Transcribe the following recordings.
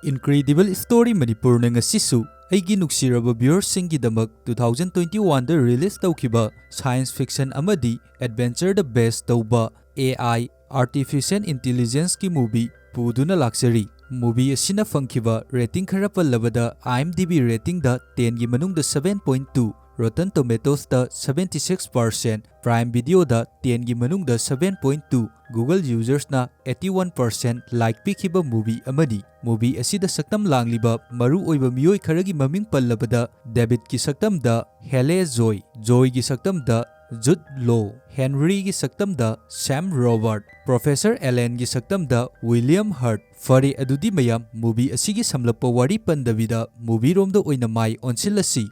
Incredible Story Manipur na ngasisu aigi nuksiraba viewersinggidamak 2021 da release tawkiba science fiction amadi adventure da best tawba AI Artificial Intelligence ki movie puduna laksari. Movie asina fangkiba rating khara pallabada IMDb rating da 10 gi manung da 7.2, Rotten Tomatoes da 76%, Prime Video da 10 gi manung da 7.2, Google users na 81% like pikiba movie amadi. Movie asida saktam langliba maru oiba miyoi kharagi maming pallabada David ki saktam da Hele Joy, Joy gi saktam da Jude Law, Henry gi saktam da Sam Robert, Professor Ellen gi saktam da William Hurt. Fari adudi mayam movie asigi samlappa wari pandavida movie romda oina mai onsilasi.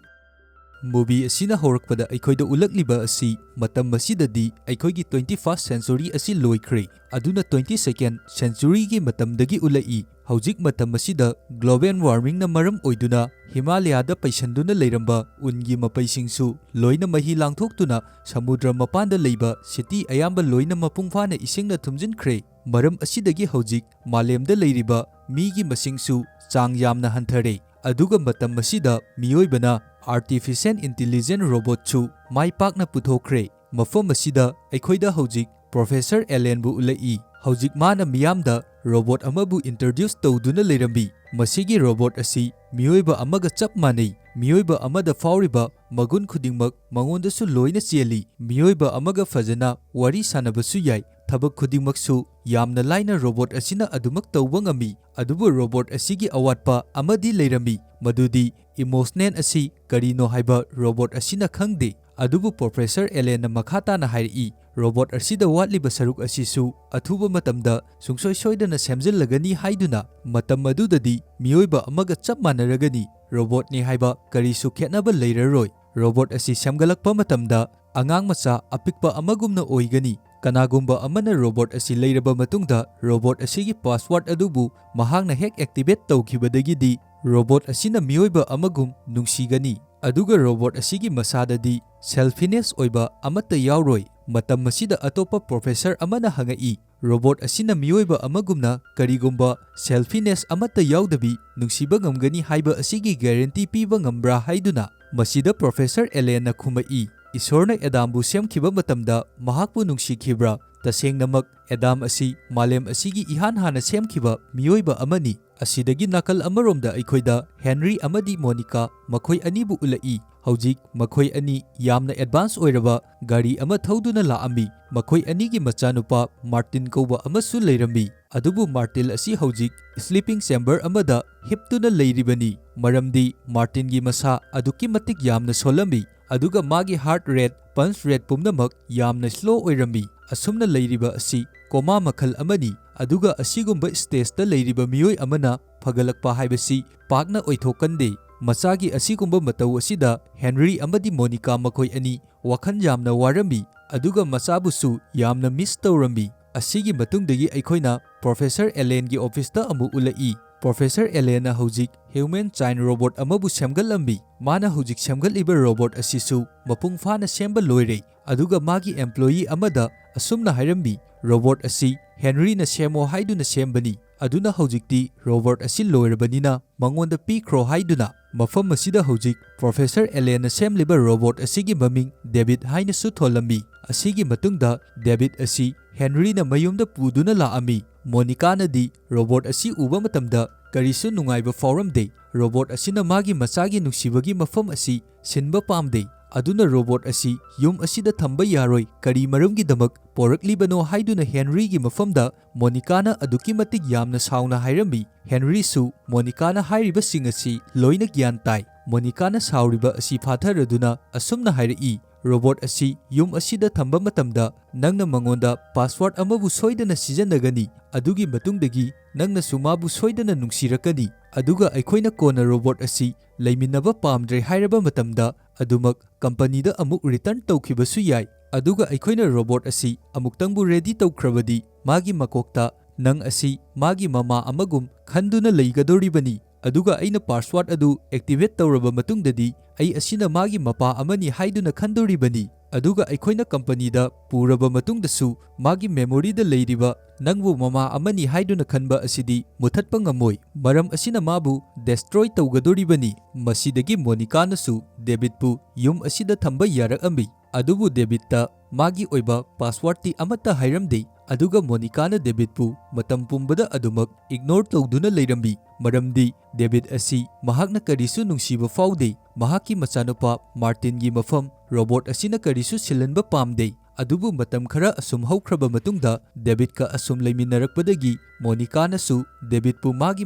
Movie asina horakpada aikoida ulakliba asi matam masidadi aikoigi 21st century asi loikre, aduna 22nd century gi matamdagi ulai. Haujik matam masida global warming na maram oiduna Himalayada paisanduna leiramba ungi mapaisingsu loina mahi langthoktuna samudra mapanda leiba city ayamba loina mapungfana isingna thumjinkhre. Maram asidagi haujik malemda leiriba migi masingsu chang yamna hanthare. Aduga matam masida miyoibana Artificial Intelligence Robot chu mai pakna puthokre. Mafam asida aikoida haujik Professor Ellen bu ulai. Haujik mana miyamda robot amabu introduce tawduna leirambi. Masigi robot asi miyoiba amaga chap manei. Miyoiba amada fauriba magun khudingmak mangondasu loina cheli. Miyoiba amaga fajana wari sanabasu yai. Thabak khudingmaksu yamna laina robot asina adumak tawba ngami. Adubu robot asigi awatpa amadi leirambi. Madudi emotional asi karino haiba robot asina khangde. Adubu Professor Ellen na makhata na hairi. Robot asida watliba saruk asisu athuba matamda sungsoi soidana semjillagani haiduna matam madudadi miyoiba amaga chap manaragani. Robot ni haiba karisu khetnaba leiraroi. Robot asi semgalakpa matamda angang macha apikpa amagumna oigani. Kanagumba amana robot asi leiraba matungda robot asigi password adubu mahakna hek activate tawkhibadagidi robot asina miyoiba amagum nungsigani. Aduga robot asigi masadadi selfishness oiba amata yauroi. Matam masida atopa professor amana hangai. Robot asina miyoiba amagumna karigumba selfishness amata yaudabi nungsiba ngamgani haiba asigi guarantee piba ngambra haiduna. Masida Professor Ellen na khumai. Isorna Adambu semkhiba matamda mahakpu nungsikhibra. Tasengnamak Adam asi malem asigi ihan hana semkhiba miyoiba amani. Asidagi nakal amaromda aikoida Henry amadi Monica makhoi anibu ulai. Haujik makhoi ani yamna advance oiraba gari ama thauduna laami. Makhoi anigi machanupa Martin kauba amasu leirambi. Adubu Martin asi haujik sleeping chamber amada hiptuna leiribani. Maramdi Martin gi masa aduki matik yamna solambi. Aduga magi heart rate pulse rate pumnamak yamna slow oirambi. Asumna leiriba asi koma makhal amani. Aduga asigumba stage ta leiriba miyoi amana phagalakpa haibasi pakna oithokande. Masagi asigumba matau asida Henry amadi Monica makhoi ani wakhan yamna warambi. Aduga masabusu yamna miss tawrambi. Asigi matungdagi aikoina Professor Ellen gi office ta amu ulai. Professor Ellen na haujik human chain robot amabu semgalambi. Mana haujik semgaliba robot asisu mapung fana semba loire. Aduga magi employee amada asumna hairambi. Robot asi Henry na semo haiduna sembani. Aduna haujikti robot asi loirabanina mangonda pikro haiduna. Mafam masida haujik Professor Ellen na semliba robot asigi maming David haina su tholambi. Asigi matungda David asi Henry na mayumda puduna laami. Monica na di robot asi uba matamda karisu nungaiba fauramde. Robot asina magi masagi nuksibagi mafam asi sinba pamde. Aduna robot asi yum asida thamba yaroi kari maramgi damak poraklibano haiduna Henry gi mafamda Monica na aduki matik yamna sauna hairambi. Henry su Monica na hairiba sing asi loina gyan tai. Monica na sauriba asi phatharaduna asumna hairai. Robot asi yum asida thamba matamda nangna mangonda password amabu soidana sijanagani. Adugi matungdagi nangna sumabu soidana nungsirakani. Aduga aikoina kona robot asi leiminaba pamdre hairaba matamda adumak company da amuk return tawkhibasu yai. Aduga aikoina robot asi amuktangbu ready tawkhrabadi magi makokta nang asi magi mama amagum khanduna leigadoribani. Aduga aina password adu activate tawraba matungdadi ai asina magi mapa amani haiduna khandoribani. ꯑꯗꯨꯒ ꯑꯩꯈꯣꯏꯅ ꯀꯝꯄꯅꯤꯗ ꯄꯨꯔꯕ ꯃꯇꯨꯡꯗꯁꯨ ꯃꯥꯒꯤ ꯃꯦꯃꯣꯔꯤꯗ ꯂꯩꯔꯤꯕ ꯅꯪꯕꯨ ꯃꯃꯥ ꯑꯃꯅꯤ ꯍꯥꯏꯗꯨꯅ ꯈꯟꯕ ꯑꯁꯤꯗꯤ ꯃꯨꯊꯠꯄ ꯉꯝꯃꯣꯏ, ꯃꯔꯝ ꯑꯁꯤꯅ ꯃꯥꯕꯨ ꯗꯦꯁꯇ꯭ꯔꯣꯏ ꯇꯧꯒꯗꯣꯔꯤꯕꯅꯤ꯫ ꯃꯁꯤꯗꯒꯤ ꯃꯣꯅꯤꯀꯥꯅꯁꯨ ꯗꯦꯕꯤꯗꯄꯨ ꯌꯨꯝ ꯑꯁꯤꯗ ꯊꯝꯕ ꯌꯥꯔꯛꯑꯝꯃꯤ, ꯑꯗꯨꯕꯨ ꯗꯦꯕꯤꯗꯇ ꯃꯥꯒꯤ ꯑꯣꯏꯕ ꯄꯥꯁꯋꯥꯔꯗꯇꯤ ꯑꯃꯠꯇ ꯍꯥꯏꯔꯝꯗꯦ꯫ ꯑꯗꯨꯒ ꯃꯣꯅꯤꯀꯥꯅ ꯗꯦꯕꯤꯗꯄꯨ ꯃꯇꯝ ꯄꯨꯝꯕꯗ ꯑꯗꯨꯃꯛ ꯏꯒꯅꯣꯔ ꯇꯧꯗꯨꯅ ꯂꯩꯔꯝꯃꯤ, ꯃꯔꯝꯗꯤ ꯗꯦꯕꯤꯗ ꯑꯁꯤ ꯃꯍꯥꯛꯅ ꯀꯔꯤꯁꯨ ꯅꯨꯡꯁꯤꯕ ꯐꯥꯎꯗꯦ꯫ ꯃꯍꯥꯛꯀꯤ ꯃꯆꯥꯅꯨꯄꯥ ꯃꯥꯔꯇꯤꯟꯒꯤ ꯃꯐꯝ ꯔꯣꯕꯣꯠ ꯑꯁꯤꯅ ꯀꯔꯤꯁꯨ ꯁꯤꯜꯍꯟꯕ ꯄꯥꯝꯗꯦ꯫ ꯑꯗꯨꯕꯨ ꯃꯇꯝ ꯈꯔ ꯑꯁꯨꯝ ꯍꯧꯈ꯭ꯔꯕ ꯃꯇꯨꯡꯗ ꯗꯦꯕꯤꯗꯀ ꯑꯁꯨꯝ ꯂꯩꯃꯤꯟꯅꯔꯛꯄꯗꯒꯤ ꯃꯣꯅꯤꯀꯥꯅꯁꯨ ꯗꯦꯕꯤꯗꯄꯨ ꯃꯥꯒꯤ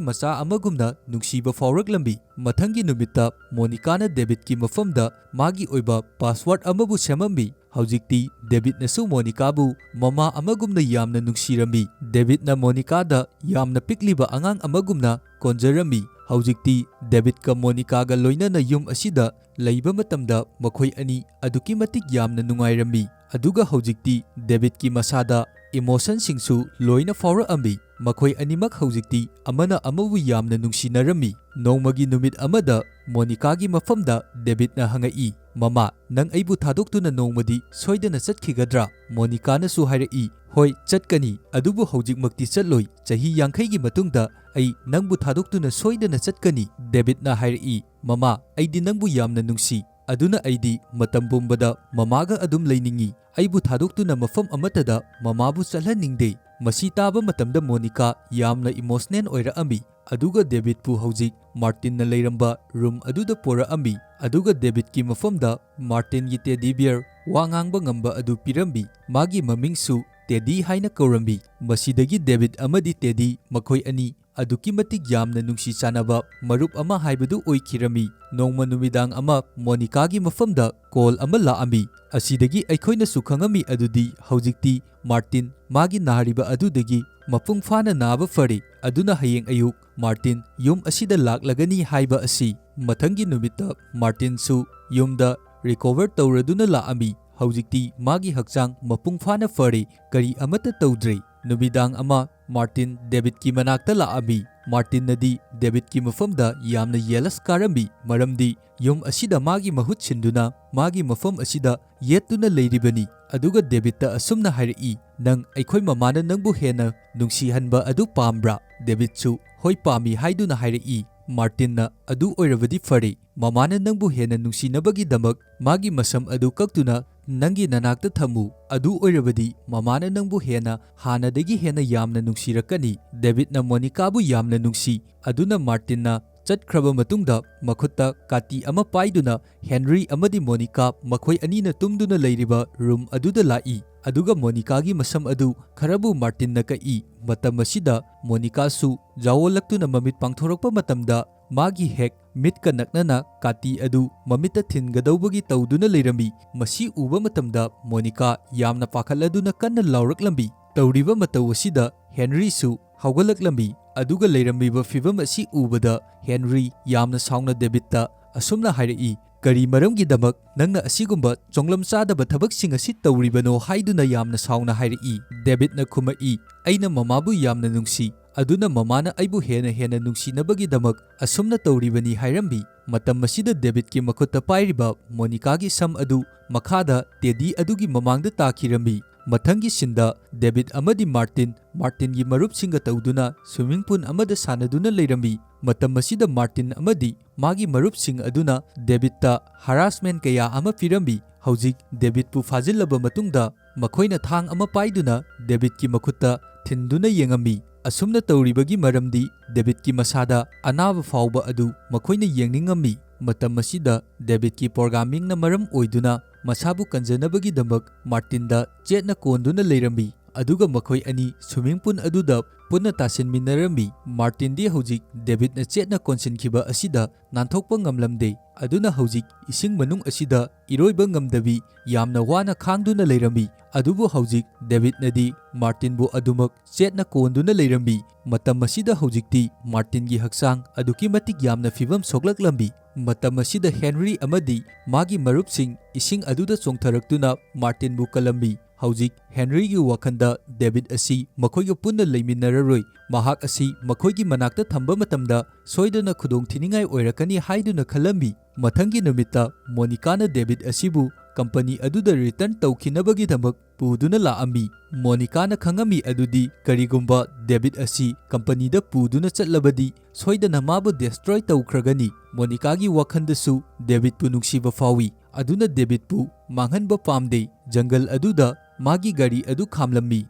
ꯃꯆꯥ ꯑꯃꯒꯨꯝꯅ ꯅꯨꯡꯁꯤꯕ ꯐꯥꯎꯔꯛꯂꯝꯃꯤ꯫ ꯃꯊꯪꯒꯤ ꯅꯨꯃꯤꯠꯇ ꯃꯣꯅꯤꯀꯥꯅ ꯗꯦꯕꯤꯗꯀꯤ ꯃꯐꯝꯗ ꯃꯥꯒꯤ ꯑꯣꯏꯕ ꯄꯥꯁꯋꯥꯔꯗ ꯑꯃꯕꯨ ꯁꯦꯝꯃꯝꯃꯤ꯫ ꯍꯧꯖꯤꯛꯇꯤ ꯗꯦꯕꯤꯗꯅꯁꯨ ꯃꯣꯅꯤꯀꯥꯕꯨ ꯃꯃꯥ ꯑꯃꯒꯨꯝꯅ ꯌꯥꯝꯅ ꯅꯨꯡꯁꯤꯔꯝꯃꯤ꯫ ꯗꯦꯕꯤꯗꯅ ꯃꯣꯅꯤꯀꯥꯗ ꯌꯥꯝꯅ ꯄꯤꯛꯂꯤꯕ ꯑꯉꯥꯡ ꯑꯃꯒꯨꯝꯅ ꯀꯣꯟꯖꯔꯝꯃꯤ꯫ ꯍꯧꯖꯤꯛꯇꯤ ꯗꯦꯕꯤꯗꯀ ꯃꯣꯅꯤꯀꯥꯒ ꯂꯣꯏꯅꯅ ꯌꯨꯝ ꯑꯁꯤꯗ ꯂꯩꯕ ꯃꯇꯝꯗ ꯃꯈꯣꯏ ꯑꯅꯤ ꯑꯗꯨꯛꯀꯤ ꯃꯇꯤꯛ ꯌꯥꯝꯅ ꯅꯨꯡꯉꯥꯏꯔꯝꯃꯤ꯫ ꯑꯗꯨꯒ ꯍꯧꯖꯤꯛꯇꯤ ꯗꯦꯕꯤꯗꯀꯤ ꯃꯁꯥꯗ ꯏꯃꯣꯁꯟꯁꯤꯡꯁꯨ ꯂꯣꯏꯅ ꯐꯥꯎꯔꯛꯑꯝꯃꯤ꯫ ꯃꯈꯣꯏ ꯑꯅꯤꯃꯛ ꯍꯧꯖꯤꯛꯇꯤ ꯑꯃꯅ ꯑꯃꯕꯨ ꯌꯥꯝꯅ ꯅꯨꯡꯁꯤꯅꯔꯝꯃꯤ꯫ ꯅꯣꯡꯃꯒꯤ ꯅꯨꯃꯤꯠ ꯑꯃꯗ ꯃꯣꯅꯤꯀꯥꯒꯤ ꯃꯐꯝꯗ ꯗꯦꯕꯤꯗꯅ ꯍꯪꯉꯛꯏ, "ꯃꯃꯥ, ꯅꯪ ꯑꯩꯕꯨ ꯊꯥꯗꯣꯛꯇꯨꯅ ꯅꯣꯡꯃꯗꯤ ꯁꯣꯏꯗꯅ ꯆꯠꯈꯤꯒꯗ꯭ꯔꯥ?" ꯃꯣꯅꯤꯀꯥꯅꯁꯨ ꯍꯥꯏꯔꯛꯏ, "ꯍꯣꯏ, ꯆꯠꯀꯅꯤ, ꯑꯗꯨꯕꯨ ꯍꯧꯖꯤꯛꯃꯛꯇꯤ ꯆꯠꯂꯣꯏ꯫ ꯆꯍꯤ 50ꯒꯤ ꯃꯇꯨꯡꯗ ꯑꯩ ꯅꯪꯕꯨ ꯊꯥꯗꯣꯛꯇꯨꯅ ꯁꯣꯏꯗꯅ ꯆꯠꯀꯅꯤ꯫" ꯗꯦꯕꯤꯗꯅ ꯍꯥꯏꯔꯛꯏ, "ꯃꯃꯥ, ꯑꯩꯗꯤ ꯅꯪꯕꯨ ꯌꯥꯝꯅ ꯅꯨꯡꯁꯤ, ꯑꯗꯨꯅ ꯑꯩꯗꯤ ꯃꯇꯝ ꯄꯨꯝꯕꯗ ꯃꯃꯥꯒ ꯑꯗꯨꯝ ꯂꯩꯅꯤꯡꯉꯤ꯫ ꯑꯩꯕꯨ ꯊꯥꯗꯣꯛꯇꯨꯅ ꯃꯐꯝ ꯑꯃꯠꯇꯗ ꯃꯃꯥꯕꯨ ꯆꯠꯍꯟꯅꯤꯡꯗꯦ꯫" ꯃꯁꯤ ꯇꯥꯕ ꯃꯇꯝꯗ ꯃꯣꯅꯤꯀꯥ ꯌꯥꯝꯅ ꯏꯃꯣꯁꯅꯦꯜ ꯑꯣꯏꯔꯛꯑꯝꯃꯤ꯫ ꯑꯗꯨꯒ ꯗꯦꯕꯤꯗꯄꯨ ꯍꯧꯖꯤꯛ ꯃꯥꯔꯇꯤꯟꯅ ꯂꯩꯔꯝꯕ ꯔꯨꯝ ꯑꯗꯨꯗ ꯄꯣꯔꯛꯑꯝꯃꯤ꯫ ꯑꯗꯨꯒ ꯗꯦꯕꯤꯗꯀꯤ ꯃꯐꯝꯗ ꯃꯥꯔꯇꯤꯟꯒꯤ ꯇꯦꯗꯤ ꯕꯤꯌꯔ ꯋꯥ ꯉꯥꯡꯕ ꯉꯝꯕ ꯑꯗꯨ ꯄꯤꯔꯝꯃꯤ꯫ ꯃꯥꯒꯤ ꯃꯃꯤꯡꯁꯨ ꯇꯦꯗꯤ ꯍꯥꯏꯅ ꯀꯧꯔꯝꯃꯤ꯫ ꯃꯁꯤꯗꯒꯤ ꯗꯦꯕꯤꯗ ꯑꯃꯗꯤ ꯇꯦꯗꯤ ꯃꯈꯣꯏ ꯑꯅꯤ ꯑꯗꯨꯛꯀꯤ ꯃꯇꯤꯛ ꯌꯥꯝꯅ ꯅꯨꯡꯁꯤ ꯆꯥꯟꯅꯕ ꯃꯔꯨꯞ ꯑꯃ ꯍꯥꯏꯕꯗꯨ ꯑꯣꯏꯈꯤꯔꯝꯃꯤ꯫ ꯅꯣꯡꯃ ꯅꯨꯃꯤꯗꯥꯡ ꯑꯃ ꯃꯣꯅꯤꯀꯥꯒꯤ ꯃꯐꯝꯗ ꯀꯣꯜ ꯑꯃ ꯂꯥꯛꯑꯝꯃꯤ꯫ ꯑꯁꯤꯗꯒꯤ ꯑꯩꯈꯣꯏꯅꯁꯨ ꯈꯪꯉꯝꯃꯤ ꯑꯗꯨꯗꯤ ꯍꯧꯖꯤꯛꯇꯤ ꯃꯥꯔꯇꯤꯟ ꯃꯥꯒꯤ ꯅꯥꯔꯤꯕ ꯑꯗꯨꯗꯒꯤ ꯃꯄꯨꯡ ꯐꯥꯅ ꯅꯥꯕ ꯐꯔꯦ, ꯑꯗꯨꯅ ꯍꯌꯦꯡ ꯑꯌꯨꯛ ꯃꯥꯔꯇꯤꯟ ꯌꯨꯝ ꯑꯁꯤꯗ ꯂꯥꯛꯂꯒꯅꯤ ꯍꯥꯏꯕ ꯑꯁꯤ꯫ ꯃꯊꯪꯒꯤ ꯅꯨꯃꯤꯠꯇ ꯃꯥꯔꯇꯤꯟꯁꯨ ꯌꯨꯝꯗ ꯔꯤꯀꯣꯚꯔ ꯇꯧꯔꯗꯨꯅ ꯂꯥꯛꯑꯝꯃꯤ꯫ ꯍꯧꯖꯤꯛꯇꯤ ꯃꯥꯒꯤ ꯍꯛꯆꯥꯡ ꯃꯄꯨꯡ ꯐꯥꯅ ꯐꯔꯦ, ꯀꯔꯤ ꯑꯃꯠꯇ ꯇꯧꯗ꯭ꯔꯦ꯫ ꯅꯨꯃꯤꯗꯥꯡ ꯑꯃ ꯃꯥꯔꯇꯤꯟ ꯗꯦꯕꯤꯗꯀꯤ ꯃꯅꯥꯛꯇ ꯂꯥꯛꯑꯝꯃꯤ꯫ ꯃꯥꯔꯇꯤꯟꯅꯗꯤ ꯗꯦꯕꯤꯗꯀꯤ ꯃꯐꯝꯗ ꯌꯥꯝꯅ ꯌꯦꯂꯁ ꯀꯥꯔꯝꯃꯤ, ꯃꯔꯝꯗꯤ ꯌꯨꯝ ꯑꯁꯤꯗ ꯃꯥꯒꯤ ꯃꯍꯨꯠ ꯁꯤꯟꯗꯨꯅ ꯃꯥꯒꯤ ꯃꯐꯝ ꯑꯁꯤꯗ ꯌꯦꯠꯇꯨꯅ ꯂꯩꯔꯤꯕꯅꯤ꯫ ꯑꯗꯨꯒ ꯗꯦꯕꯤꯗꯇ ꯑꯁꯨꯝꯅ ꯍꯥꯏꯔꯛꯏ, "ꯅꯪ ꯑꯩꯈꯣꯏ ꯃꯃꯥꯅ ꯅꯪꯕꯨ ꯍꯦꯟꯅ ꯅꯨꯡꯁꯤꯍꯟꯕ ꯑꯗꯨ ꯄꯥꯝꯕ꯭ꯔꯥ?" ꯗꯦꯕꯤꯗꯁꯨ ꯍꯣꯏ ꯄꯥꯝꯃꯤ ꯍꯥꯏꯗꯨꯅ ꯍꯥꯏꯔꯛꯏ꯫ ꯃꯥꯔꯇꯤꯟꯅ, "ꯑꯗꯨ ꯑꯣꯏꯔꯕꯗꯤ ꯐꯔꯦ, ꯃꯃꯥꯅ ꯅꯪꯕꯨ ꯍꯦꯟꯅ ꯅꯨꯡꯁꯤꯅꯕꯒꯤꯗꯃꯛ ꯃꯥꯒꯤ ꯃꯁꯝ ꯑꯗꯨ ꯀꯛꯇꯨꯅ ꯅꯪꯒꯤ ꯅꯅꯥꯛꯇ ꯊꯝꯃꯨ, ꯑꯗꯨ ꯑꯣꯏꯔꯕꯗꯤ ꯃꯃꯥꯅ ꯅꯪꯕꯨ ꯍꯦꯟꯅ ꯍꯥꯟꯅꯗꯒꯤ ꯍꯦꯟꯅ ꯌꯥꯝꯅ ꯅꯨꯡꯁꯤꯔꯛꯀꯅꯤ꯫" ꯗꯦꯕꯤꯗꯅ ꯃꯣꯅꯤꯀꯥꯕꯨ ꯌꯥꯝꯅ ꯅꯨꯡꯁꯤ꯫ ꯑꯗꯨꯅ ꯃꯥꯔꯇꯤꯟꯅ ꯆꯠꯈ꯭ꯔꯕ ꯃꯇꯨꯡꯗ ꯃꯈꯨꯠꯇ ꯀꯥꯇꯤ ꯑꯃ ꯄꯥꯏꯗꯨꯅ ꯍꯦꯟꯔꯤ ꯑꯃꯗꯤ ꯃꯣꯅꯤꯀꯥ ꯃꯈꯣꯏ ꯑꯅꯤꯅ ꯇꯨꯝꯗꯨꯅ ꯂꯩꯔꯤꯕ ꯔꯨꯝ ꯑꯗꯨꯗ ꯂꯥꯛꯏ꯫ ꯑꯗꯨꯒ ꯃꯣꯅꯤꯀꯥꯒꯤ ꯃꯁꯝ ꯑꯗꯨ ꯈꯔꯕꯨ ꯃꯥꯔꯇꯤꯟꯅ ꯀꯛꯏ꯫ ꯃꯇꯝ ꯑꯁꯤꯗ ꯃꯣꯅꯤꯀꯥꯁꯨ ꯌꯥꯑꯣꯜꯂꯛꯇꯨꯅ ꯃꯃꯤꯠ ꯄꯥꯡꯊꯣꯔꯛꯄ ꯃꯇꯝꯗ ꯃꯥꯒꯤ ꯍꯦꯛ ꯃꯤꯠꯀ ꯅꯛꯅꯅ ꯀꯥꯇꯤ ꯑꯗꯨ ꯃꯃꯤꯠꯇ ꯊꯤꯟꯒꯗꯧꯕꯒꯤ ꯇꯧꯗꯨꯅ ꯂꯩꯔꯝꯃꯤ꯫ ꯃꯁꯤ ꯎꯕ ꯃꯇꯝꯗ ꯃꯣꯅꯤꯀꯥ ꯌꯥꯝꯅ ꯄꯥꯈꯠꯂꯗꯨꯅ ꯀꯟꯅ ꯂꯥꯎꯔꯛꯂꯝꯃꯤ꯫ ꯇꯧꯔꯤꯕ ꯃꯇꯧ ꯑꯁꯤꯗ ꯍꯦꯟꯔꯤꯁꯨ ꯍꯧꯒꯠꯂꯛꯂꯝꯃꯤ꯫ ꯑꯗꯨꯒ ꯂꯩꯔꯝꯃꯤꯕ ꯐꯤꯚꯝ ꯑꯁꯤ ꯎꯕꯗ ꯍꯦꯟꯔꯤ ꯌꯥꯝꯅ ꯁꯥꯎꯅ ꯗꯦꯕꯤꯗꯇ ꯑꯁꯨꯝꯅ ꯍꯥꯏꯔꯛꯏ, "ꯀꯔꯤ ꯃꯔꯝꯒꯤꯗꯃꯛ ꯅꯪꯅ ꯑꯁꯤꯒꯨꯝꯕ ꯆꯣꯡꯂꯝ ꯆꯥꯗꯕ ꯊꯕꯛꯁꯤꯡ ꯑꯁꯤ ꯇꯧꯔꯤꯕꯅꯣ?" ꯍꯥꯏꯗꯨꯅ ꯌꯥꯝꯅ ꯁꯥꯎꯅ ꯍꯥꯏꯔꯛꯏ꯫ ꯗꯦꯕꯤꯗꯅ ꯈꯨꯝꯃꯛꯏ, "ꯑꯩꯅ ꯃꯃꯥꯕꯨ ꯌꯥꯝꯅ ꯅꯨꯡꯁꯤ, ꯑꯗꯨꯅ ꯃꯃꯥꯅ ꯑꯩꯕꯨ ꯍꯦꯟꯅ ꯍꯦꯟꯅ ꯅꯨꯡꯁꯤꯅꯕꯒꯤꯗꯃꯛ ꯑꯁꯨꯝꯅ ꯇꯧꯔꯤꯕꯅꯤ" ꯍꯥꯏꯔꯝꯃꯤ꯫ ꯃꯇꯝ ꯑꯁꯤꯗ ꯗꯦꯕꯤꯗꯀꯤ ꯃꯈꯨꯠꯇ ꯄꯥꯏꯔꯤꯕ ꯃꯣꯅꯤꯀꯥꯒꯤ ꯁꯝ ꯑꯗꯨ ꯃꯈꯥꯗ ꯇꯦꯗꯤ ꯑꯗꯨꯒꯤ ꯃꯃꯥꯡꯗ ꯇꯥꯈꯤꯔꯝꯃꯤ꯫ ꯃꯊꯪꯒꯤ ꯁꯤꯟꯗ ꯗꯦꯕꯤꯗ ꯑꯃꯗꯤ ꯃꯥꯔꯇꯤꯟ ꯃꯥꯔꯇꯤꯟꯒꯤ ꯃꯔꯨꯞꯁꯤꯡꯒ ꯇꯧꯗꯨꯅ ꯁ꯭ꯋꯤꯃꯤꯡ ꯄꯨꯜ ꯑꯃꯗ ꯁꯥꯟꯅꯗꯨꯅ ꯂꯩꯔꯝꯃꯤ꯫ ꯃꯇꯝ ꯑꯁꯤꯗ ꯃꯥꯔꯇꯤꯟ ꯑꯃꯗꯤ ꯃꯥꯒꯤ ꯃꯔꯨꯞꯁꯤꯡ ꯑꯗꯨꯅ ꯗꯦꯕꯤꯗꯇ ꯍꯔꯥꯁꯃꯦꯟ ꯀꯌꯥ ꯑꯃ ꯄꯤꯔꯝꯃꯤ꯫ ꯍꯧꯖꯤꯛ ꯗꯦꯕꯤꯗꯄꯨ ꯐꯥꯖꯤꯜꯂꯕ ꯃꯇꯨꯡꯗ ꯃꯈꯣꯏꯅ ꯊꯥꯡ ꯑꯃ ꯄꯥꯏꯗꯨꯅ ꯗꯦꯕꯤꯗꯀꯤ ꯃꯈꯨꯠꯇ ꯊꯤꯟꯗꯨꯅ ꯌꯦꯡꯉꯝꯃꯤ꯫ ꯑꯁꯨꯝꯅ ꯇꯧꯔꯤꯕꯒꯤ ꯃꯔꯝꯗꯤ ꯗꯦꯕꯤꯗꯀꯤ ꯃꯁꯥꯗ ꯑꯅꯥꯕ ꯐꯥꯎꯕ ꯑꯗꯨ ꯃꯈꯣꯏꯅ ꯌꯦꯡꯅꯤꯡꯉꯝꯃꯤ꯫ ꯃꯇꯝ ꯑꯁꯤꯗ ꯗꯦꯕꯤꯗꯀꯤ ꯄ꯭ꯔꯣꯒ꯭ꯔꯥꯃꯤꯡꯅ ꯃꯔꯝ ꯑꯣꯏꯗꯨꯅ ꯃꯁꯥꯕꯨ ꯀꯟꯖꯅꯕꯒꯤꯗꯃꯛ ꯃꯥꯔꯇꯤꯟꯗ ꯆꯦꯠꯅ ꯀꯣꯟꯗꯨꯅ ꯂꯩꯔꯝꯃꯤ꯫ ꯑꯗꯨꯒ ꯃꯈꯣꯏ ꯑꯅꯤ ꯁ꯭ꯋꯤꯃꯤꯡ ꯄꯨꯜ ꯑꯗꯨꯗ ꯄꯨꯟꯅ ꯇꯥꯁꯤꯟꯃꯤꯟꯅꯔꯝꯃꯤ꯫ ꯃꯥꯔꯇꯤꯟꯗꯤ ꯍꯧꯖꯤꯛ ꯗꯦꯕꯤꯗꯅ ꯆꯦꯠꯅ ꯀꯣꯟꯁꯤꯟꯈꯤꯕ ꯑꯁꯤꯗ ꯅꯥꯟꯊꯣꯛꯄ ꯉꯝꯂꯝꯗꯦ꯫ ꯑꯗꯨꯅ ꯍꯧꯖꯤꯛ ꯏꯁꯤꯡ ꯃꯅꯨꯡ ꯑꯁꯤꯗ ꯏꯔꯣꯏꯕ ꯉꯝꯗꯕꯤ ꯌꯥꯝꯅ ꯋꯥꯅ ꯈꯥꯡꯗꯨꯅ ꯂꯩꯔꯝꯃꯤ꯫ ꯑꯗꯨꯕꯨ ꯍꯧꯖꯤꯛ ꯗꯦꯕꯤꯗꯅꯗꯤ ꯃꯥꯔꯇꯤꯟꯕꯨ ꯑꯗꯨꯃꯛ ꯆꯦꯠꯅ ꯀꯣꯟꯗꯨꯅ ꯂꯩꯔꯝꯃꯤ꯫ ꯃꯇꯝ ꯑꯁꯤꯗ ꯍꯧꯖꯤꯛꯇꯤ ꯃꯥꯔꯇꯤꯟꯒꯤ ꯍꯛꯆꯥꯡ ꯑꯗꯨꯛꯀꯤ ꯃꯇꯤꯛ ꯌꯥꯝꯅ ꯐꯤꯚꯝ ꯁꯣꯛꯂꯛꯂꯝꯃꯤ꯫ ꯃꯇꯝ ꯑꯁꯤꯗ ꯍꯦꯟꯔꯤ ꯑꯃꯗꯤ ꯃꯥꯒꯤ ꯃꯔꯨꯞꯁꯤꯡ ꯏꯁꯤꯡ ꯑꯗꯨꯗ ꯆꯣꯡꯊꯔꯛꯇꯨꯅ ꯃꯥꯔꯇꯤꯟꯕꯨ ꯀꯜꯂꯝꯃꯤ꯫ ꯍꯧꯖꯤꯛ ꯍꯦꯟꯔꯤꯒꯤ ꯋꯥꯈꯟꯗ ꯗꯦꯕꯤꯗ ꯑꯁꯤ ꯃꯈꯣꯏꯒ ꯄꯨꯟꯅ ꯂꯩꯃꯤꯟꯅꯔꯔꯣꯏ, ꯃꯍꯥꯛ ꯑꯁꯤ ꯃꯈꯣꯏꯒꯤ ꯃꯅꯥꯛꯇ ꯊꯝꯕ ꯃꯇꯝꯗ ꯁꯣꯏꯗꯅ ꯈꯨꯗꯣꯡꯊꯤꯅꯤꯡꯉꯥꯏ ꯑꯣꯏꯔꯛꯀꯅꯤ ꯍꯥꯏꯗꯨꯅ ꯈꯜꯂꯝꯃꯤ꯫ ꯃꯊꯪꯒꯤ ꯅꯨꯃꯤꯠꯇ ꯃꯣꯅꯤꯀꯥꯅ ꯗꯦꯕꯤꯗ ꯑꯁꯤꯕꯨ ꯀꯝꯄꯅꯤ ꯑꯗꯨꯗ ꯔꯤꯇꯔꯟ ꯇꯧꯈꯤꯅꯕꯒꯤꯗꯃꯛ ꯄꯨꯗꯨꯅ ꯂꯥꯛꯑꯝꯃꯤ꯫ ꯃꯣꯅꯤꯀꯥꯅ ꯈꯪꯉꯝꯃꯤ ꯑꯗꯨꯗꯤ ꯀꯔꯤꯒꯨꯝꯕ ꯗꯦꯕꯤꯗ ꯑꯁꯤ ꯀꯝꯄꯅꯤꯗ ꯄꯨꯗꯨꯅ ꯆꯠꯂꯕꯗꯤ ꯁꯣꯏꯗꯅ ꯃꯥꯕꯨ ꯗꯦꯁꯇ꯭ꯔꯣꯏ ꯇꯧꯈ꯭ꯔꯒꯅꯤ꯫ ꯃꯣꯅꯤꯀꯥꯒꯤ ꯋꯥꯈꯟꯗꯁꯨ ꯗꯦꯕꯤꯗꯄꯨ ꯅꯨꯡꯁꯤꯕ ꯐꯥꯎꯏ, ꯑꯗꯨꯅ ꯗꯦꯕꯤꯗꯄꯨ ꯃꯥꯡꯍꯟꯕ ꯄꯥꯝꯗꯦ꯫ ꯖꯪꯒꯜ ꯑꯗꯨꯗ ꯃꯥꯒꯤ ꯒꯥꯔꯤ ꯑꯗꯨ ꯈꯥꯝꯂꯝꯃꯤ,